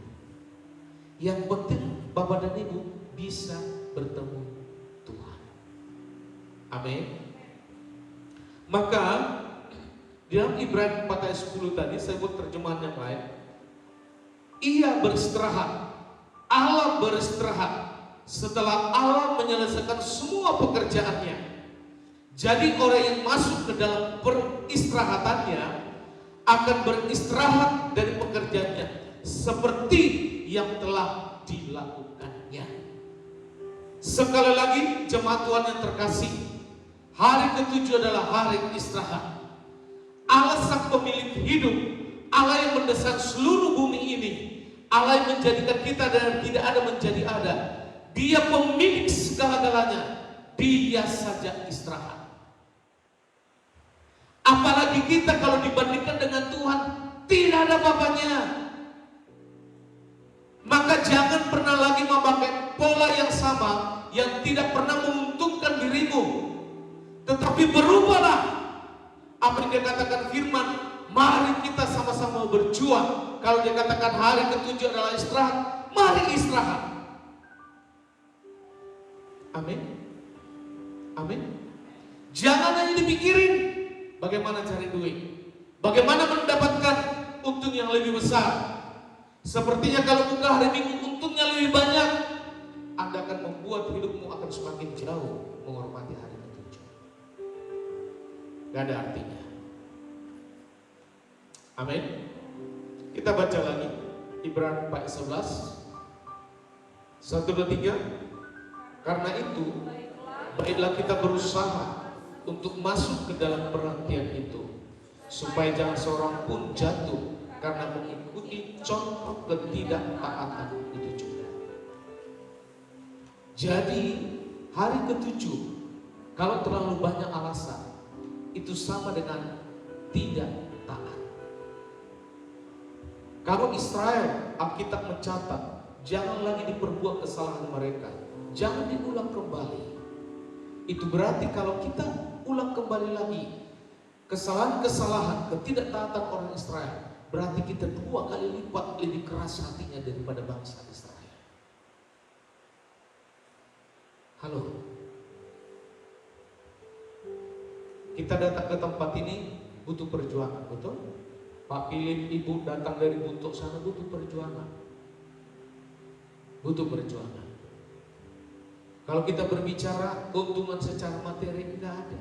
Yang penting Bapak dan Ibu bisa bertemu Tuhan. Amin. Maka di dalam Ibrani 4 ayat 10 tadi saya buat terjemahan yang lain. Ia beristirahat, Allah beristirahat setelah Allah menyelesaikan semua pekerjaannya. Jadi orang yang masuk ke dalam peristirahatannya akan beristirahat dari pekerjaannya seperti yang telah dilakukannya. Sekali lagi jemaat Tuhan yang terkasih, hari ketujuh adalah hari istirahat. Allah Sang Pemilik hidup, Allah yang mendesain seluruh bumi ini, Allah yang menjadikan kita dan tidak ada menjadi ada. Dia pemilik segala-galanya, Dia saja istirahat. Apalagi kita kalau dibandingkan dengan Tuhan, tidak ada apa-apanya. Maka jangan pernah lagi memakai pola yang sama yang tidak pernah menguntungkan dirimu. Tetapi berubahlah. Apa yang dikatakan firman, mari kita sama-sama berjuang. Kalau dikatakan hari ke-7 adalah istirahat, mari istirahat. Amin. Amin. Jangan hanya dipikirin bagaimana cari duit, bagaimana mendapatkan untung yang lebih besar. Sepertinya kalau buka hari Minggu untungnya lebih banyak, Anda akan membuat hidupmu akan semakin jauh menghormati hari ke-7. Gak ada artinya. Amin. Kita baca lagi Ibrani 4:11. 1, 2, 3. Karena itu baiklah kita berusaha untuk masuk ke dalam perhentian itu, supaya jangan seorang pun jatuh karena mengikuti contoh ketidaktaatan itu juga. Jadi hari ke-7 kalau terlalu banyak alasan, itu sama dengan tidak taat. Kalau Israel, Alkitab mencatat, jangan lagi diperbuat kesalahan mereka, jangan diulang kembali. Itu berarti kalau kita ulang kembali lagi kesalahan-kesalahan ketidaktaatan orang Israel, berarti kita 2 kali lipat lebih keras hatinya daripada bangsa Israel. Halo. Kita datang ke tempat ini butuh perjuangan, betul? Pak Philip, Ibu datang dari Buntok sana butuh perjuangan. Butuh perjuangan. Kalau kita berbicara keuntungan secara materi, enggak ada.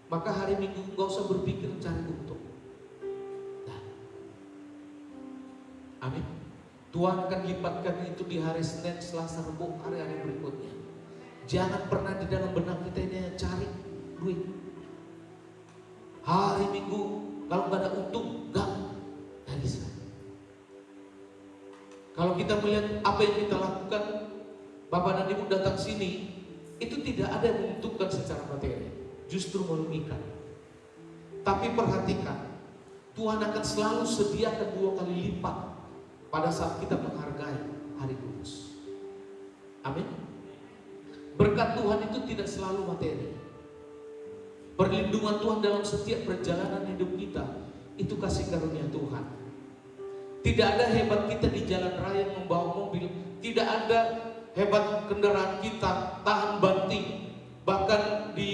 Maka hari Minggu enggak usah berpikir cari untung. Nah. Amin. Tuhan akan lipatkan itu di hari Senin, Selasa, Rabu, hari-hari berikutnya. Jangan pernah di dalam benak kita ini cari duit. Hari Minggu kalau nggak ada untung, nggak bisa. Kalau kita melihat apa yang kita lakukan, Bapak dan Ibu datang sini, itu tidak ada yang menguntungkan secara materi, justru merugikan. Tapi perhatikan, Tuhan akan selalu sediakan 2 kali lipat pada saat kita menghargai hari kudus. Amin. Berkat Tuhan itu tidak selalu materi. Perlindungan Tuhan dalam setiap perjalanan hidup kita, itu kasih karunia Tuhan. Tidak ada hebat kita di jalan raya membawa mobil, tidak ada hebat kendaraan kita tahan banting, bahkan di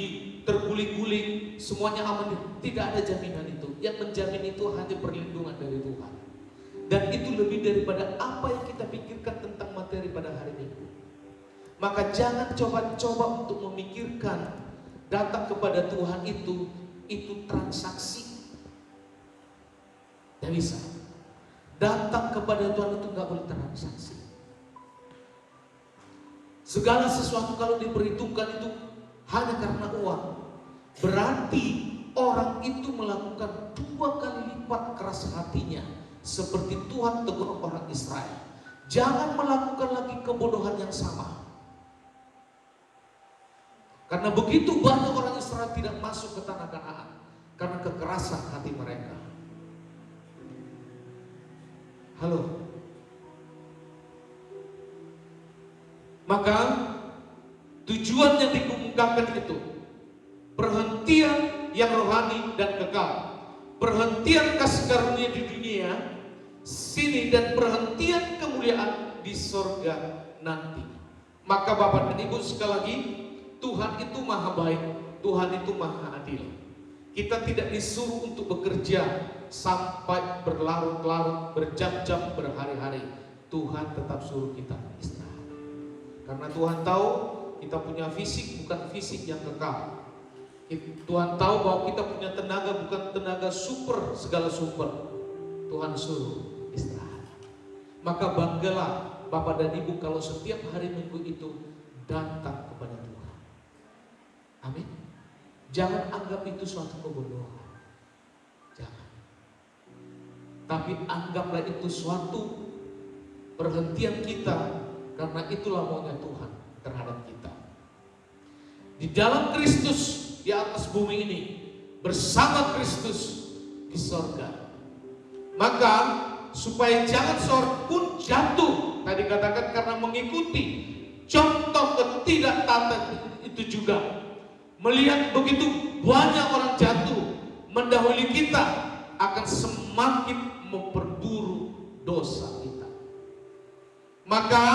terguling-guling semuanya aman. Tidak ada jaminan itu. Yang menjamin itu hanya perlindungan dari Tuhan. Dan itu lebih daripada apa yang kita pikirkan tentang materi pada hari Minggu. Maka jangan coba-coba untuk memikirkan datang kepada Tuhan itu transaksi. Tidak bisa. Datang kepada Tuhan itu nggak boleh transaksi. Segala sesuatu kalau diperhitungkan itu hanya karena uang, berarti orang itu melakukan 2 kali lipat keras hatinya, seperti Tuhan tegur orang Israel. Jangan melakukan lagi kebodohan yang sama. Karena begitu banyak orang Israel tidak masuk ke tanah Kanaan karena kekerasan hati mereka. Halo. Maka tujuan yang dikemukakan itu perhentian yang rohani dan kekal, perhentian kasih karunia di dunia sini, dan perhentian kemuliaan di sorga nanti. Maka Bapak dan Ibu sekali lagi, Tuhan itu maha baik, Tuhan itu maha adil. Kita tidak disuruh untuk bekerja sampai berlarut-larut, berjam-jam, berhari-hari. Tuhan tetap suruh kita istirahat. Karena Tuhan tahu kita punya fisik bukan fisik yang kekal. Tuhan tahu bahwa kita punya tenaga bukan tenaga super, segala super. Tuhan suruh istirahat. Maka banggalah Bapak dan Ibu kalau setiap hari Minggu itu datang kepada Tuhan. Amin. Jangan anggap itu suatu kebodohan. Jangan. Tapi anggaplah itu suatu perhentian kita, karena itulah maunya Tuhan terhadap kita. Di dalam Kristus di atas bumi ini, bersama Kristus di sorga. Maka supaya jangan seorang pun jatuh, tadi katakan karena mengikuti contoh ketidaktaatan itu juga. Melihat begitu banyak orang jatuh mendahului kita, akan semakin memperburuk dosa kita. Maka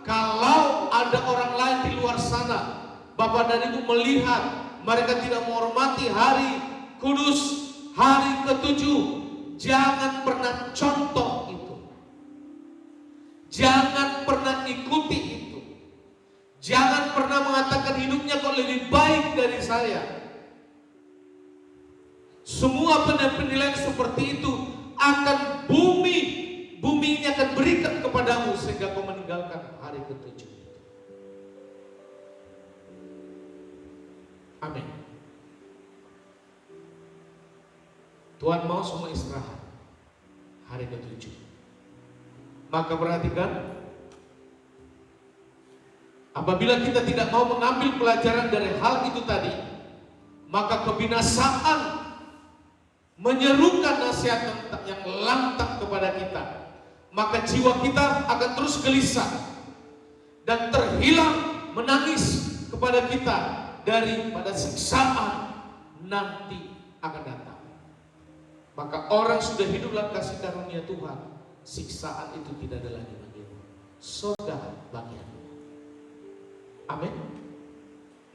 kalau ada orang lain di luar sana, Bapak dan Ibu melihat mereka tidak menghormati hari kudus, hari ketujuh, jangan pernah contoh itu. Jangan pernah ikuti itu. Jangan pernah mengatakan hidupnya kok lebih baik dari saya. Semua penilaian seperti itu akan bumi ini akan berikan kepadamu sehingga kau meninggalkan hari ketujuh. Amin. Tuhan mau semua istirahat hari ketujuh. Maka perhatikan, apabila kita tidak mau mengambil pelajaran dari hal itu tadi, maka kebinasaan menyerukan nasihat yang lantang kepada kita. Maka jiwa kita akan terus gelisah dan terhilang menangis kepada kita daripada siksaan nanti akan datang. Maka orang sudah hidup dalam kasih karunia Tuhan, siksaan itu tidak ada lagi bagimu, surga bagianmu. Amin.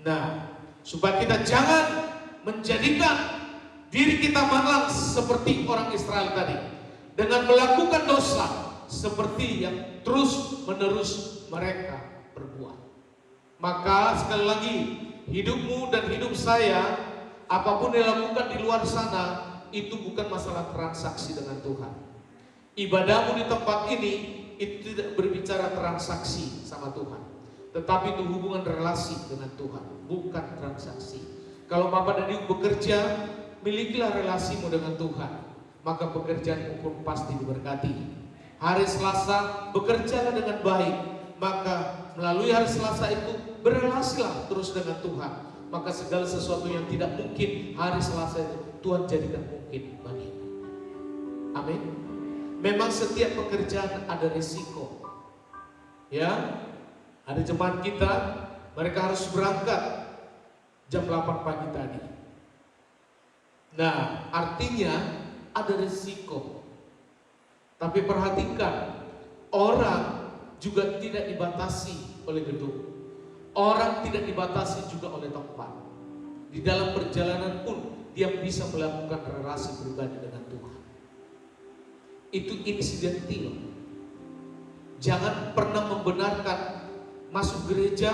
Nah, supaya kita jangan menjadikan diri kita malang seperti orang Israel tadi, dengan melakukan dosa seperti yang terus menerus mereka perbuat. Maka sekali lagi, hidupmu dan hidup saya, apapun yang dilakukan di luar sana, itu bukan masalah transaksi dengan Tuhan. Ibadahmu di tempat ini itu tidak berbicara transaksi sama Tuhan, tetapi itu hubungan relasi dengan Tuhan, bukan transaksi. Kalau Bapak dan Ibu bekerja, milikilah relasimu dengan Tuhan, maka pekerjaanmu pun pasti diberkati. Hari Selasa bekerjalah dengan baik, maka melalui hari Selasa itu berelasilah terus dengan Tuhan, maka segala sesuatu yang tidak mungkin hari Selasa itu Tuhan jadikan mungkin bagimu. Amin. Memang setiap pekerjaan ada risiko. Ya, ada jemaat kita, mereka harus berangkat jam 8 pagi tadi. Nah, artinya ada risiko. Tapi perhatikan, orang juga tidak dibatasi oleh gedung. Orang tidak dibatasi juga oleh tempat. Di dalam perjalanan pun dia bisa melakukan relasi pribadi dengan Tuhan. Itu insidentil. Jangan pernah membenarkan masuk gereja,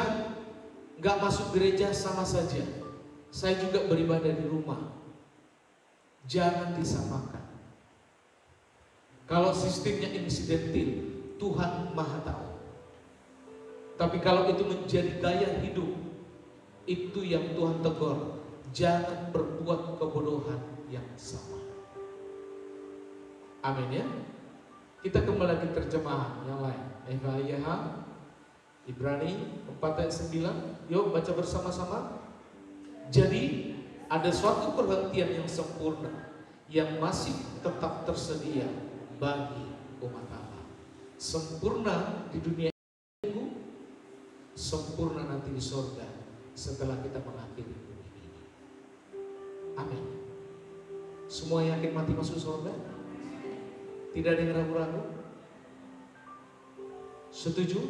nggak masuk gereja sama saja. Saya juga beribadah di rumah. Jangan disamakan. Kalau sistemnya insidentil, Tuhan Maha tahu. Tapi kalau itu menjadi gaya hidup, itu yang Tuhan tegur. Jangan berbuat kebodohan yang sama. Amin ya. Kita kembali lagi terjemahan yang lain. FAIH Ibrani 4 ayat 9. Yuk baca bersama-sama. Jadi ada suatu perhentian yang sempurna yang masih tetap tersedia bagi umat Allah. Sempurna di dunia ini, sempurna nanti di surga setelah kita mengakhiri dunia ini. Amin. Semua yakin mati masuk surga? Tidak ada yang ragu-ragu? Setuju?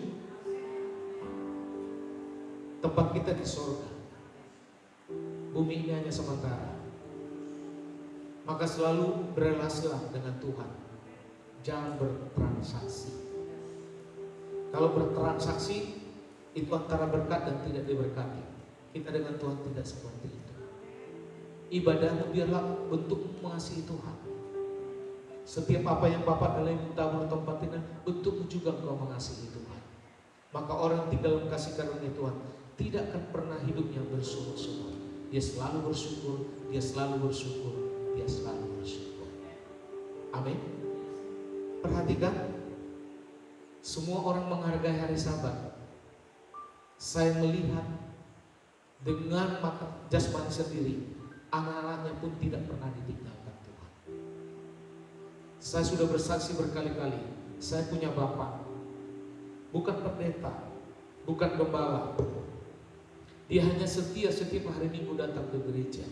Tempat kita di surga. Bumi ini hanya sementara. Maka selalu berelasilah dengan Tuhan. Jangan bertransaksi. Kalau bertransaksi itu antara berkat dan tidak diberkati. Kita dengan Tuhan tidak seperti itu. Ibadahmu biarlah bentuk mengasihi Tuhan. Setiap apa yang Bapak dalam tabur tempat ini, bentukmu juga engkau mengasihi Tuhan. Maka orang tinggal kasih karunia Tuhan tidak akan pernah hidupnya bersyukur-syukur. Dia selalu bersyukur, dia selalu bersyukur, dia selalu bersyukur. Amin. Perhatikan, semua orang menghargai hari Sabat. Saya melihat dengan mata jasmani sendiri, anak-anaknya pun tidak pernah ditinggalkan Tuhan. Saya sudah bersaksi berkali-kali, saya punya bapak, bukan pendeta, bukan gembala. Dia hanya setia setiap hari Minggu datang ke gereja.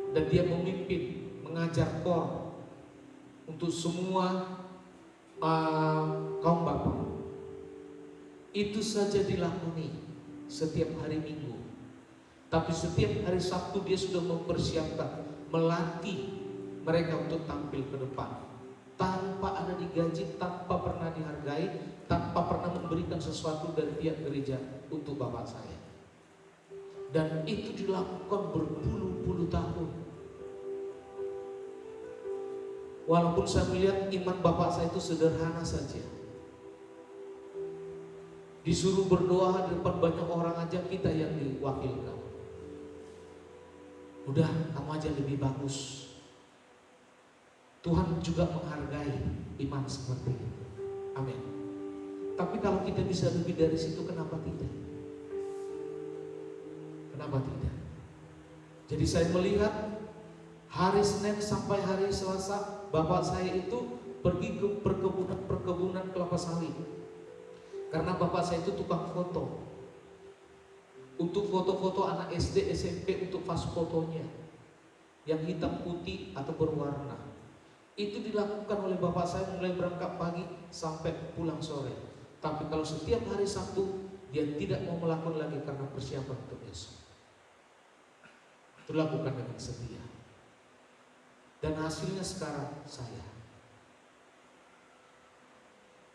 Dan dia memimpin, mengajar KOR untuk semua kaum bapak. Itu saja dilakoni setiap hari Minggu. Tapi setiap hari Sabtu dia sudah mempersiapkan, melatih mereka untuk tampil ke depan, tanpa ada digaji, tanpa pernah dihargai, tanpa pernah memberikan sesuatu dari pihak gereja untuk bapak saya. Dan itu dilakukan berpuluh-puluh tahun. Walaupun saya melihat iman bapak saya itu sederhana saja, disuruh berdoa di depan banyak orang aja kita yang diwakilkan. Udah, kamu aja lebih bagus. Tuhan juga menghargai iman seperti itu. Amin. Tapi kalau kita bisa lebih dari situ, kenapa tidak? Kenapa tidak? Jadi saya melihat hari Senin sampai hari Selasa, bapak saya itu pergi ke perkebunan kelapa sawit. Karena bapak saya itu tukang foto. Untuk foto-foto anak SD, SMP, untuk pas fotonya yang hitam putih atau berwarna. Itu dilakukan oleh bapak saya mulai berangkat pagi sampai pulang sore. Tapi kalau setiap hari Sabtu, dia tidak mau melakukan lagi karena persiapan untuk besok. Itu lakukan dengan setia. Dan hasilnya sekarang saya.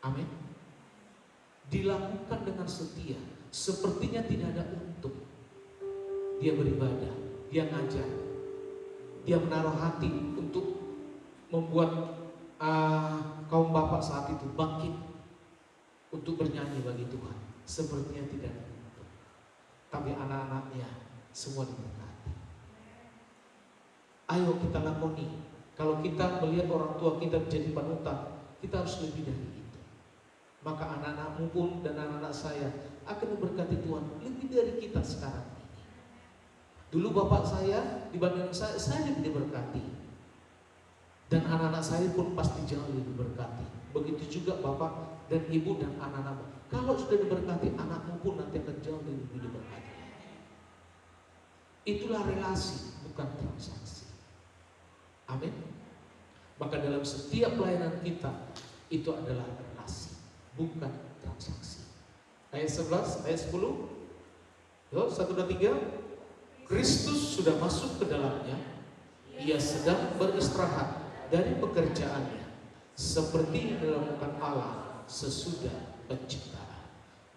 Amin. Dilakukan dengan setia. Sepertinya tidak ada untung. Dia beribadah, dia ngajar, dia menaruh hati untuk membuat kaum bapak saat itu bangkit untuk bernyanyi bagi Tuhan. Sepertinya tidak ada untung. Tapi anak-anaknya semua diberkati. Ayo kita lakoni. Kalau kita melihat orang tua kita menjadi panutan, kita harus lebih dari itu. Maka anak-anakmu pun dan anak-anak saya akan diberkati Tuhan lebih dari kita sekarang ini. Dulu bapak saya dibanding saya lebih diberkati. Dan anak-anak saya pun pasti jauh lebih diberkati. Begitu juga bapak dan ibu dan anak-anak. Kalau sudah diberkati, anakmu pun nanti akan jauh lebih diberkati. Itulah relasi, bukan transaksi. Amin. Maka dalam setiap pelayanan kita, itu adalah relasi, bukan transaksi. Ayat 11, ayat 10. Yo, 1, 2, 3. Kristus sudah masuk ke dalamnya. Ia sedang beristirahat dari pekerjaannya, seperti yang dilakukan Allah sesudah penciptaan.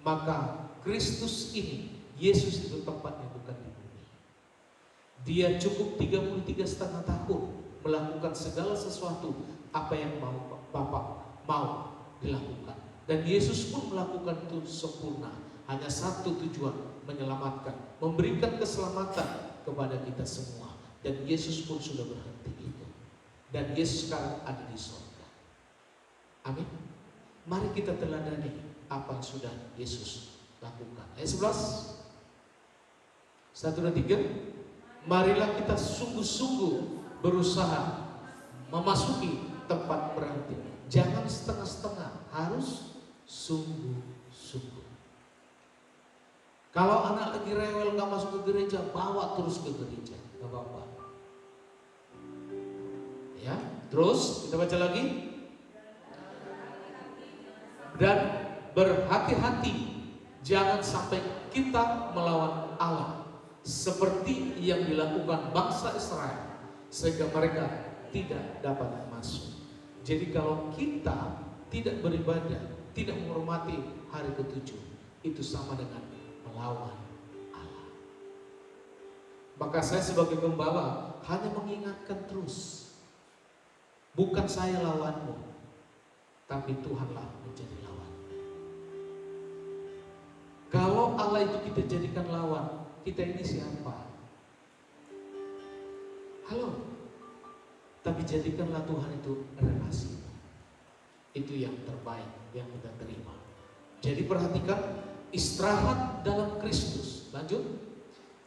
Maka Kristus ini, Yesus itu tempatnya bukan di bumi. Dia cukup 33,5 tahun melakukan segala sesuatu apa yang mau Bapa mau dilakukan. Dan Yesus pun melakukan itu sempurna. Hanya satu tujuan, menyelamatkan, memberikan keselamatan kepada kita semua. Dan Yesus pun sudah berhenti itu. Dan Yesus sekarang ada di surga. Amin. Mari kita teladani apa yang sudah Yesus lakukan. Ayat 11. 1 dan 3. Marilah kita sungguh-sungguh berusaha memasuki tempat berhenti. Jangan setengah-setengah, harus sungguh-sungguh. Kalau anak lagi rewel gak masuk ke gereja, bawa terus ke gereja, gak apa-apa. Ya, terus kita baca lagi. Dan berhati-hati, jangan sampai kita melawan Allah seperti yang dilakukan bangsa Israel, sehingga mereka tidak dapat masuk. Jadi kalau kita tidak beribadah, tidak menghormati hari ke-7, itu sama dengan melawan Allah. Maka saya sebagai gembala hanya mengingatkan terus, bukan saya lawanmu, tapi Tuhanlah menjadi lawan. Kalau Allah itu kita jadikan lawan, kita ini siapa? Halo. Tapi jadikanlah Tuhan itu relasi. Itu yang terbaik yang kita terima. Jadi perhatikan, istirahat dalam Kristus. Lanjut.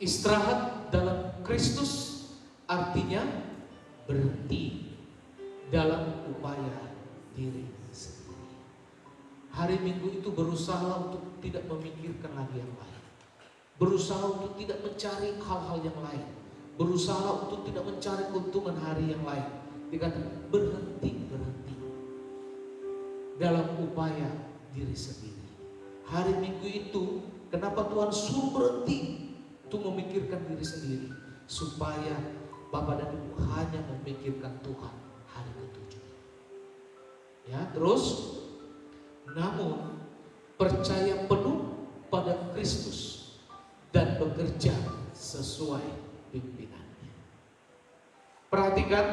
Istirahat dalam Kristus artinya berhenti dalam upaya diri sendiri. Hari Minggu itu berusaha untuk tidak memikirkan lagi yang lain, berusaha untuk tidak mencari hal-hal yang lain, berusaha untuk tidak mencari keuntungan hari yang lain. Dikatakan berhenti dalam upaya diri sendiri. Hari Minggu itu kenapa Tuhan suruh berhenti untuk memikirkan diri sendiri, supaya Bapak dan Ibu hanya memikirkan Tuhan hari ketujuh. Ya, terus namun percaya penuh pada Kristus dan bekerja sesuai pimpinannya. Perhatikan,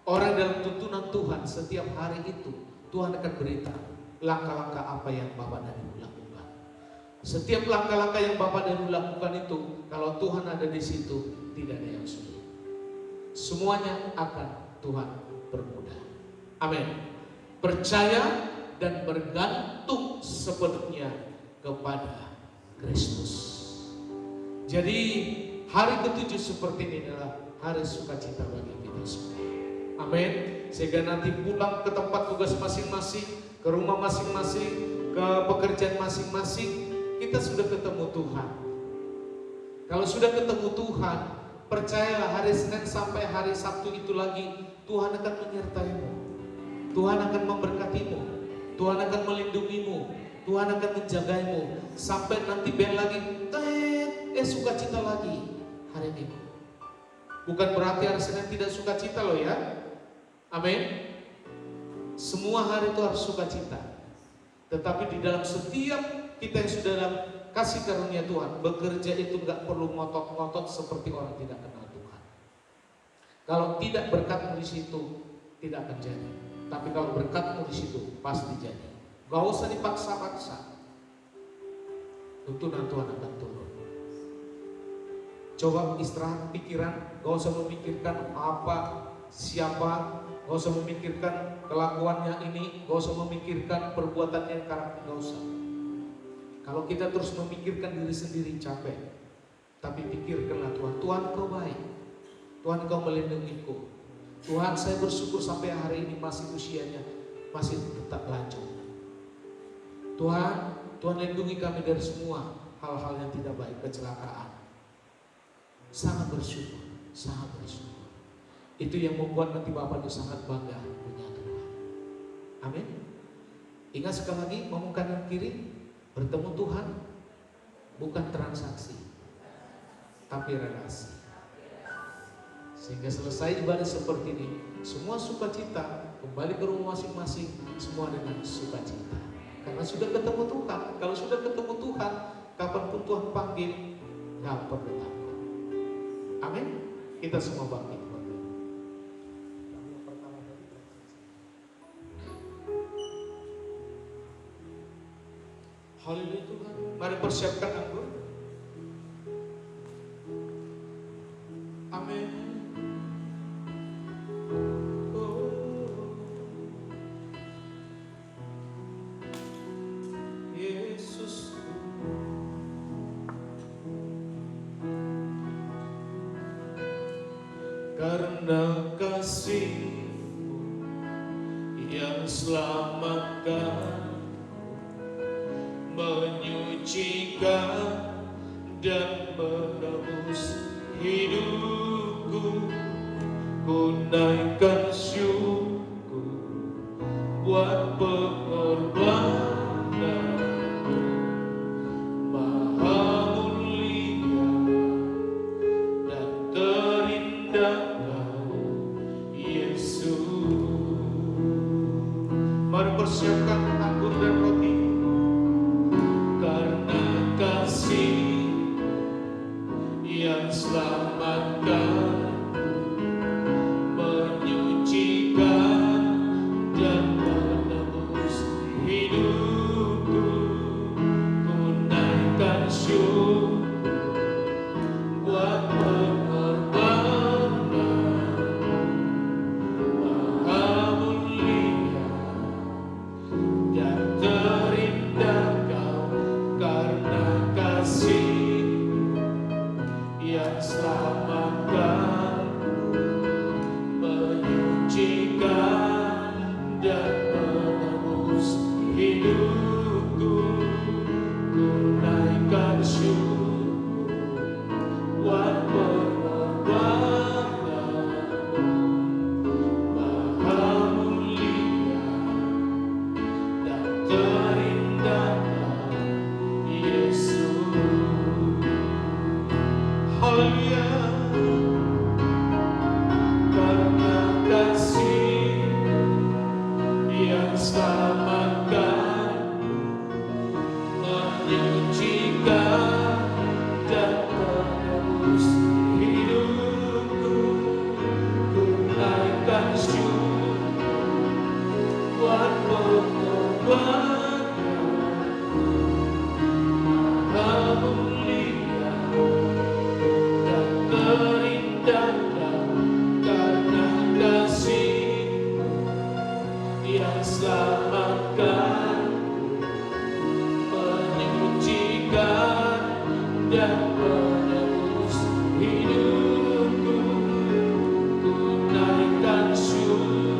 orang dalam tuntunan Tuhan setiap hari itu Tuhan akan beritahu langkah-langkah apa yang Bapak dan Ibu lakukan. Setiap langkah-langkah yang Bapak dan Ibu lakukan itu, kalau Tuhan ada di situ, tidak ada yang sulit. Semuanya akan Tuhan permudah. Amin. Percaya dan bergantung sepenuhnya kepada Kristus. Jadi hari ketujuh seperti ini adalah hari sukacita bagi kita semua. Amin. Sehingga nanti pulang ke tempat tugas masing-masing, ke rumah masing-masing, ke pekerjaan masing-masing, kita sudah ketemu Tuhan. Kalau sudah ketemu Tuhan, percayalah hari Senin sampai hari Sabtu itu lagi, Tuhan akan menyertaimu, Tuhan akan memberkatimu, Tuhan akan melindungimu, Tuhan akan menjagaimu, sampai nanti bel lagi, sukacita lagi hari Minggu. Bukan berarti hari Senin tidak sukacita loh ya. Amin. Semua hari itu harus sukacita. Tetapi di dalam setiap kita yang sudah dalam kasih karunia Tuhan, bekerja itu nggak perlu ngotot-ngotot seperti orang tidak kenal Tuhan. Kalau tidak berkatmu di situ, tidak akan jadi. Tapi kalau berkatmu di situ, pasti jadi. Gak usah dipaksa-paksa. Tuntunan Tuhan akan turun. Coba istirahat pikiran, gak usah memikirkan apa, siapa, gak usah memikirkan kelakuannya ini, gak usah memikirkan perbuatannya, karakter, gak usah. Kalau kita terus memikirkan diri sendiri capek. Tapi pikirkanlah Tuhan, Tuhan Kau baik, Tuhan Kau melindungiku, Tuhan saya bersyukur sampai hari ini masih usianya masih tetap lanjut. Tuhan lindungi kami dari semua hal-hal yang tidak baik, kecelakaan. Sangat bersyukur, sangat bersyukur. Itu yang membuat nanti Bapak itu sangat bangga punya Tuhan. Amin. Ingat sekali lagi, ngomong kanan kiri, bertemu Tuhan bukan transaksi, tapi relasi. Sehingga selesai ibadah seperti ini, semua sukacita, kembali ke rumah masing-masing, semua dengan sukacita. Karena sudah ketemu Tuhan. Kalau sudah ketemu Tuhan, kapanpun Tuhan panggil, gak perlu takut. Amin. Kita semua bangkit. Haleluya Tuhan. Mari persiapkan anggur. Amin. Yesus. Karena kasih-Mu yang selamatkan, menyucikan dan menebus hidupku, ku naikkan syukur buat pengorbanan. Maha mulia dan terindah mari persiapkan anggur dan roti. Karena kasih yang selamatkan, menyucikan dan menebus hidupku, ku naikkan syukur buat dan menebus hidupku. Ku naikkan syukuran pengorbanan, Maha mulia dan terindahkan karena kasih-Mu yang selamatkan, menyucikan dan menebus hidupku. Ku naikkan syukuran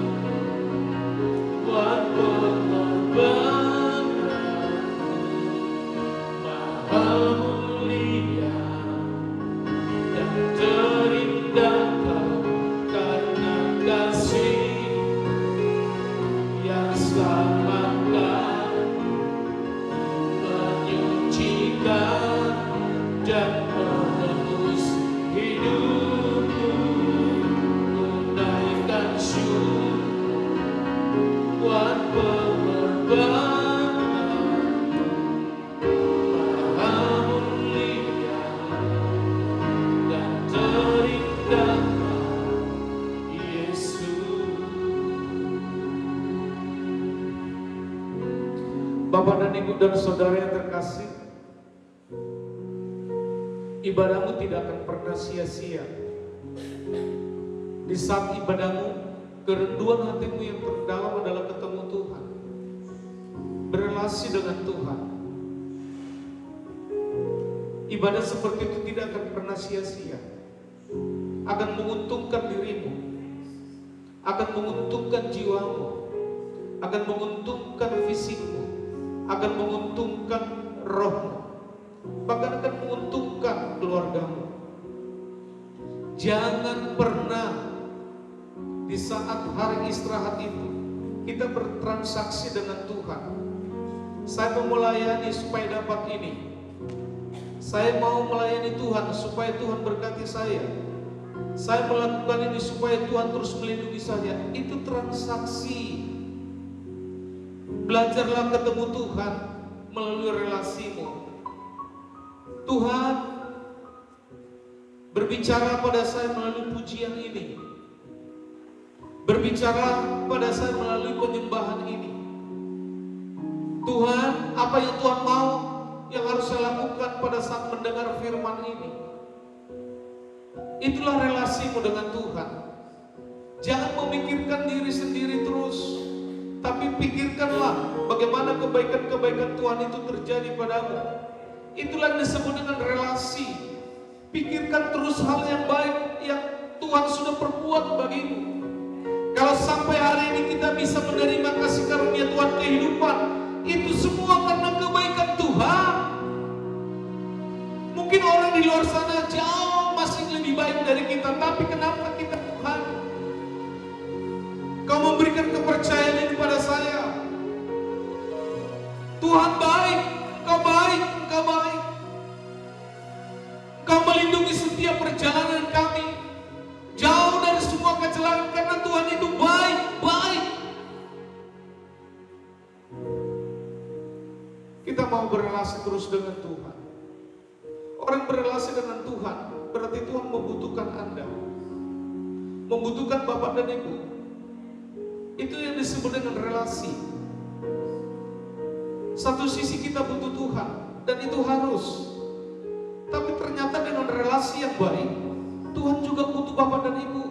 pengorbanan, Maha mulia dan terindahkan karena kasih yang selamatkan, menyucikan dan menebus hidupku. Ku naikkan syukuran pengorbanan, Maha mulia dan terindahkan Yesus. Bapak dan Ibu dan Saudara yang terkasih, ibadahmu tidak akan pernah sia-sia. Di saat ibadahmu, kerinduan hatimu yang terdalam adalah ketemu Tuhan, berelasi dengan Tuhan. Ibadah seperti itu tidak akan pernah sia-sia, akan menguntungkan dirimu, akan menguntungkan jiwamu, akan menguntungkan fisikmu, akan menguntungkan rohmu, bahkan akan menguntungkan keluargamu. Jangan pernah di saat hari istirahat itu kita bertransaksi dengan Tuhan. Saya mau melayani supaya dapat ini, saya mau melayani Tuhan supaya Tuhan berkati saya melakukan ini supaya Tuhan terus melindungi saya. Itu transaksi. Belajarlah ketemu Tuhan melalui relasimu. Tuhan berbicara pada saya melalui pujian ini, berbicara pada saya melalui penyembahan ini. Tuhan, apa yang Tuhan mau yang harus saya lakukan pada saat mendengar firman ini? Itulah relasimu dengan Tuhan. Jangan memikirkan diri sendiri terus, tapi pikirkanlah bagaimana kebaikan-kebaikan Tuhan itu terjadi padamu. Itulah yang disebut dengan relasi. Pikirkan terus hal yang baik yang Tuhan sudah perbuat bagimu. Kalau sampai hari ini kita bisa menerima kasih karunia Tuhan kehidupan, itu semua karena kebaikan Tuhan. Mungkin orang di luar sana jauh masih lebih baik dari kita, tapi kenapa kita Tuhan? Kau memberikan kepercayaan ini pada saya. Tuhan baik, Kau baik, Kau baik. Kau melindungi setiap perjalanan kami jauh dari semua kecelakaan, karena Tuhan itu baik, baik. Kita mau berrelasi terus dengan Tuhan. Orang berrelasi dengan Tuhan berarti Tuhan membutuhkan Anda, membutuhkan Bapak dan Ibu. Itu yang disebut dengan relasi. Satu sisi kita butuh Tuhan, dan itu harus. Tapi ternyata dengan relasi yang baik, Tuhan juga butuh Bapak dan Ibu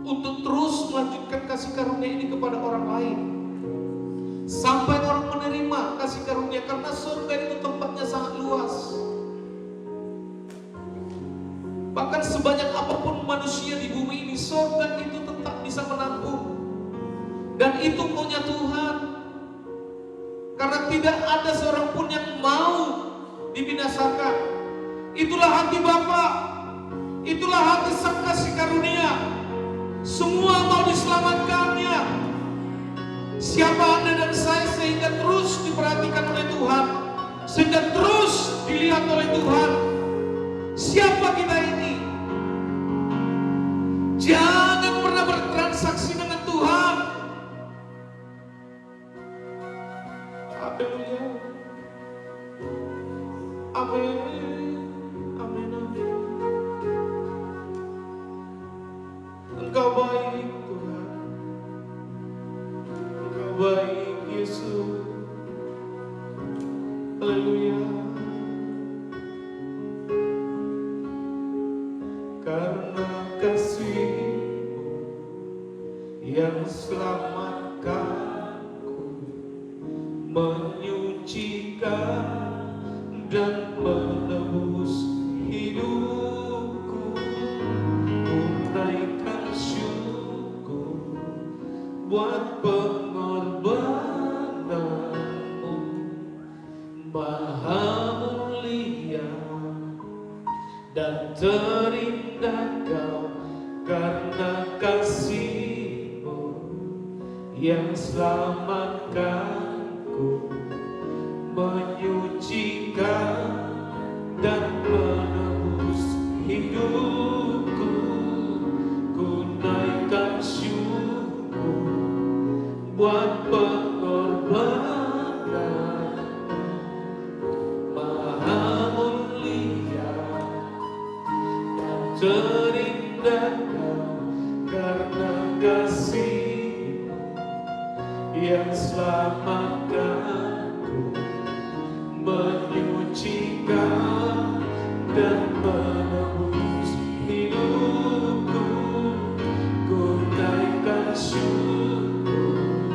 untuk terus melanjutkan kasih karunia ini kepada orang lain, sampai orang menerima kasih karunia, karena surga itu tempatnya sangat luas. Bahkan sebanyak apapun manusia di bumi ini, surga itu tetap bisa menampung. Dan itu maunya Tuhan. Karena tidak ada seorang pun yang mau dibinasakan. Itulah hati Bapa, itulah hati Sang Kasih Karunia. Semua mau diselamatkannya. Siapa Anda dan saya sehingga terus diperhatikan oleh Tuhan, sehingga terus dilihat oleh Tuhan. Siapa kita ini? Jangan pernah bertransaksi dengan Tuhan. Haleluya. Amin, amin, amin. Engkau baik Tuhan, Engkau baik Yesus. Haleluya. Karena kasih-Mu yang selamatkanku, menyucikan dan menebus hidupku. Ku naikkan syukur buat pengorbanan-Mu, Maha mulia dan terindah Kau. Karena kasih-Mu yang selamatkanku, menyucikan dan menebus hidupku. Ku naikkan syukur buat pengorbanan, Maha mulia dan terindah Kau. Karena kasih yang selamatkanku, menyucikan dan menebus hidupku. Ku naikkan syukur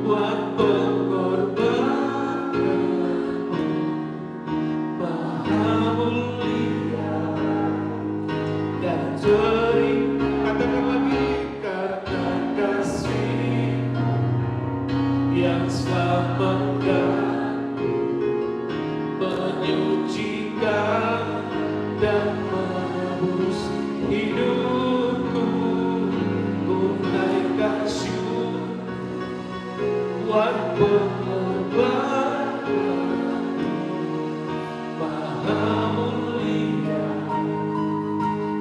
buat pengorbanan, Maha mulia dan terindah. Katakan lagi. Karena kasih yang selamatkan, menyucikan dan menebus hidupku. Ku naikkan syukur buat pengorbanan, Maha mulia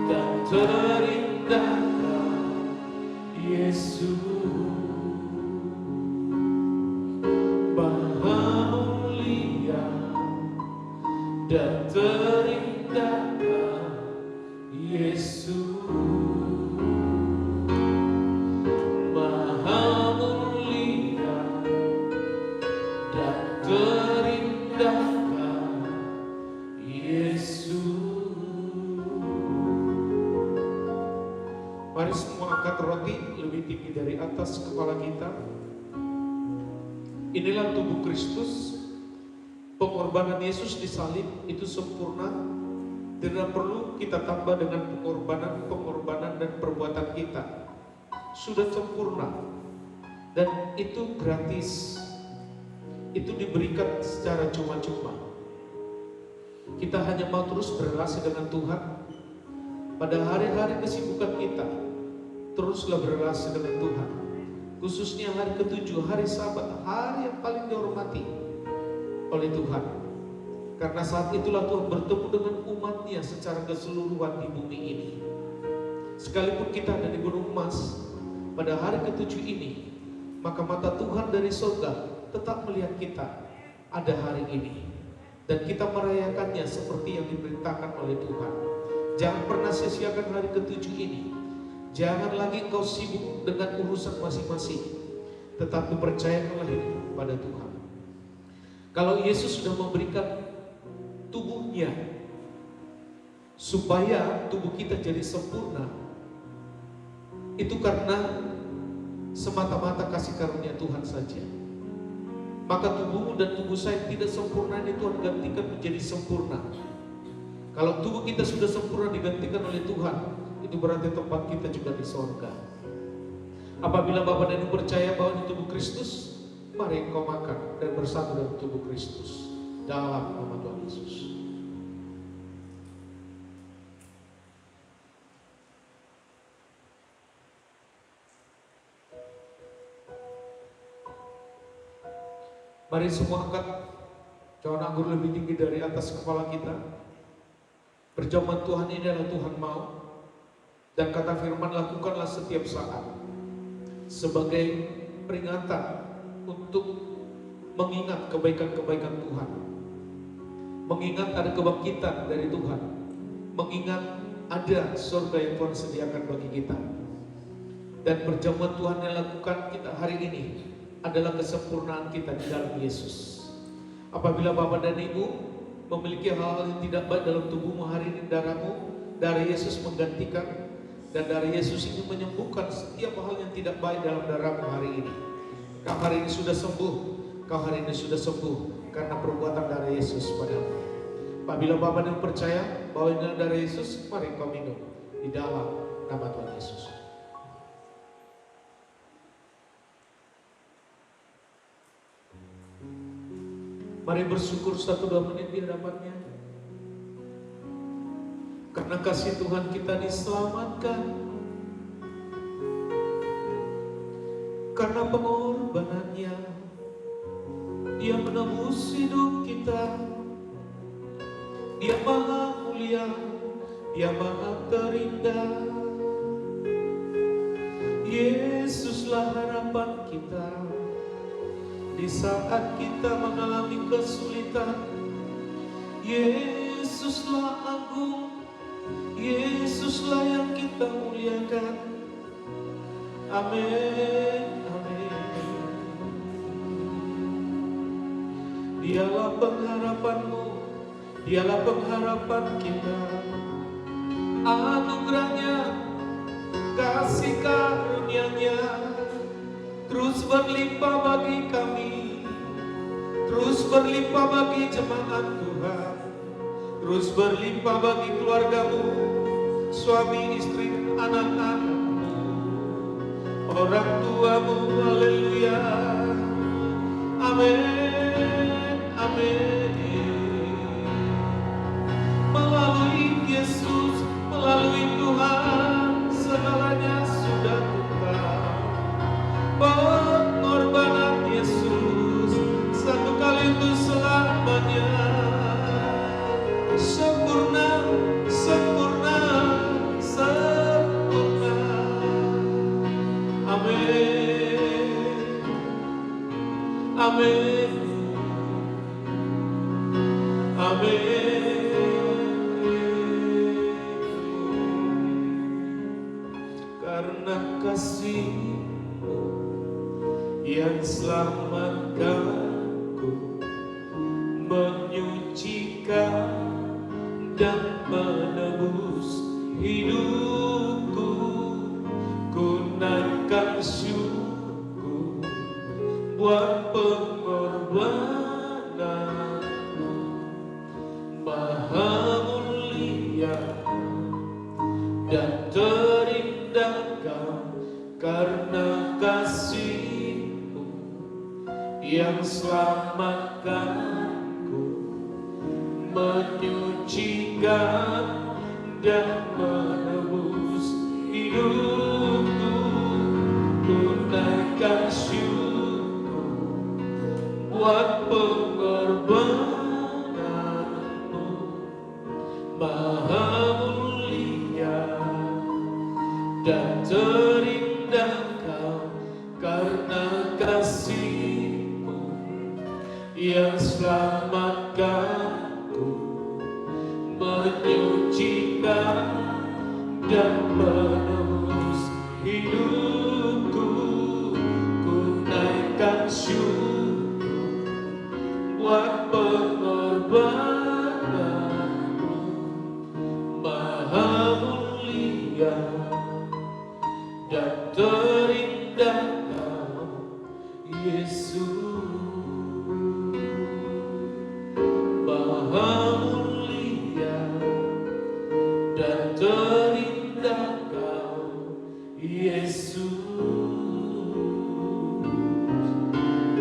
dan terindah Kau, Yesus. Maha mulia dan terindah Kau, Yesus. Maha mulia dan terindah Kau, Yesus. Mari semua angkat roti lebih tinggi dari atas kepala kita. Inilah tubuh Kristus. Pengorbanan Yesus di salib itu sempurna. Tidak perlu kita tambah dengan pengorbanan dan perbuatan kita. Sudah sempurna. Dan itu gratis. Itu diberikan secara cuma-cuma. Kita hanya mau terus berrelasi dengan Tuhan. Pada hari-hari kesibukan kita, teruslah berrelasi dengan Tuhan. Khususnya hari ke-7, hari Sabat, hari yang paling dihormati oleh Tuhan. Karena saat itulah Tuhan bertemu dengan umatnya secara keseluruhan di bumi ini. Sekalipun kita ada di Gunung Emas, pada hari ke-7 ini, maka mata Tuhan dari surga tetap melihat kita ada hari ini. Dan kita merayakannya seperti yang diperintahkan oleh Tuhan. Jangan pernah sia-siakan hari ke-7 ini. Jangan lagi engkau sibuk dengan urusan masing-masing, tetapi percayakanlah hidup pada Tuhan. Kalau Yesus sudah memberikan tubuhnya supaya tubuh kita jadi sempurna, itu karena semata-mata kasih karunia Tuhan saja. Maka tubuhmu dan tubuh saya tidak sempurna ini Tuhan gantikan menjadi sempurna. Kalau tubuh kita sudah sempurna digantikan oleh Tuhan, itu berarti tempat kita juga di sorga. Apabila Bapak dan Ibu percaya bahwa ini tubuh Kristus, mari engkau makan dan bersatu dengan tubuh Kristus dalam nama Tuhan Yesus. Mari semua angkat cawan anggur lebih tinggi dari atas kepala kita. Perjamuan Tuhan ini adalah Tuhan mau. Dan kata firman, lakukanlah setiap saat sebagai peringatan untuk mengingat kebaikan-kebaikan Tuhan. mengingat ada kebangkitan dari Tuhan, mengingat ada surga yang Tuhan sediakan bagi kita. Dan perjamuan Tuhan yang lakukan kita hari ini adalah kesempurnaan kita di dalam Yesus. Apabila Bapak dan Ibu memiliki hal-hal yang tidak baik dalam tubuhmu hari ini, darahmu, darah Yesus menggantikan, dan darah Yesus ini menyembuhkan setiap hal yang tidak baik dalam darahmu hari ini. Kau hari ini sudah sembuh, kau hari ini sudah sembuh karena perbuatan darah Yesus padamu. Apabila Bapak dan percaya bahwa ini adalah darah Yesus, mari kau minum di dalam nama Tuhan Yesus. Mari bersyukur 1-2 menit di hadapannya. Karena kasih Tuhan kita diselamatkan, karena pengorbanannya Dia menebus hidup kita. Dia maha mulia, Dia maha terindah. Yesuslah harapan kita di saat kita mengalami kesulitan. Yesuslah agung, Yesuslah yang kita muliakan. Amin, amin. Dialah pengharapanmu, Dialah pengharapan kita. Anugerahnya, kasih karunia-Nya terus berlimpah bagi kami, terus berlimpah bagi jemaat Tuhan, terus berlimpah bagi keluargamu, suami, istri, anak-anakmu, orang tuamu. Haleluya, amin, amin. Melalui Yesus, melalui Tuhan, segalanya sudah tuntas. Pengorbanan Yesus satu kali untuk selamanya, sempurna, sempurna, sempurna. Amin, amin, amin. Karena kasih yang selamatkanku, menyucikan dan menebus hidupku. Ku naikkan syukur buat pengorbananmu, maha mulia dan terindah Kau. Karena kasih-Mu yang selamatkanku, menyucikan dan menebus hidupku. Ku naikkan syukur buat pengorbananmu, maha mulia dan terindah Kau. Karena kasih-Mu yang selamatkanku, menyucikan dan menebus hidupku. Ku naikkan syukur buat pengorbananmu, maha mulia dan terindah Kau, Yesus. Maha mulia dan terindah Kau, Yesus.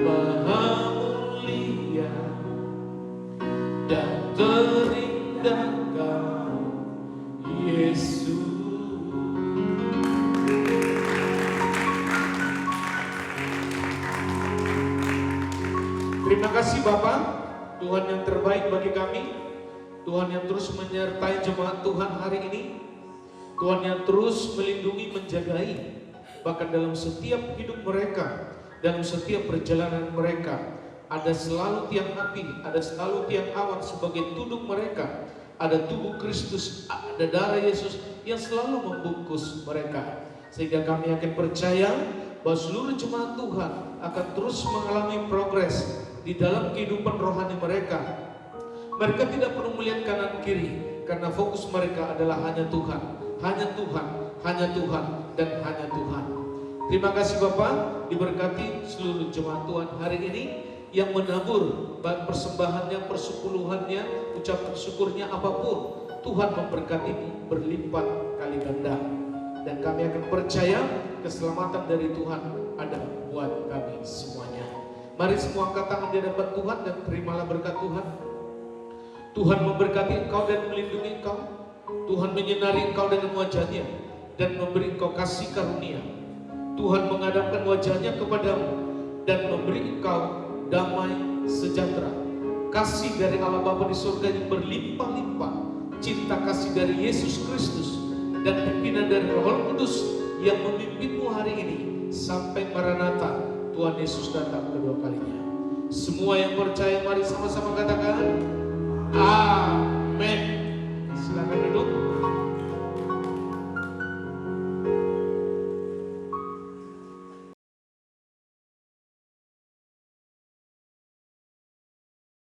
Maha mulia dan terindah Kau, Yesus. Terima kasih Bapak, Tuhan yang terbaik bagi kami, Tuhan yang terus menyertai jemaat Tuhan hari ini, Tuhan yang terus melindungi, menjagai, bahkan dalam setiap hidup mereka, dalam setiap perjalanan mereka, ada selalu tiang api, ada selalu tiang awan sebagai tunduk mereka. Ada tubuh Kristus, ada darah Yesus yang selalu membungkus mereka. Sehingga kami akan percaya bahwa seluruh jemaat Tuhan akan terus mengalami progres di dalam kehidupan rohani mereka. Mereka tidak perlu melihat kanan kiri, karena fokus mereka adalah hanya Tuhan, hanya Tuhan, hanya Tuhan, dan hanya Tuhan. Terima kasih Bapak, diberkati seluruh jemaat Tuhan hari ini yang menabur baik persembahannya, persepuluhannya, ucapan syukurnya apapun. Tuhan memberkatimu berlipat kali ganda. Dan kami akan percaya keselamatan dari Tuhan ada buat kami semuanya. Mari semua angkat tangan di hadapan Tuhan dan terimalah berkat Tuhan. Tuhan memberkati engkau dan melindungi engkau. Tuhan menyinari engkau dengan wajahnya dan memberi engkau kasih karunia. Tuhan menghadapkan wajahnya kepadamu dan memberi engkau damai sejahtera. Kasih dari Allah Bapa di surga yang berlimpah-limpah, cinta kasih dari Yesus Kristus, dan pimpinan dari Roh Kudus yang memimpinmu hari ini sampai Maranatha, Tuhan Yesus datang kedua kalinya. Semua yang percaya mari sama-sama katakan Amin.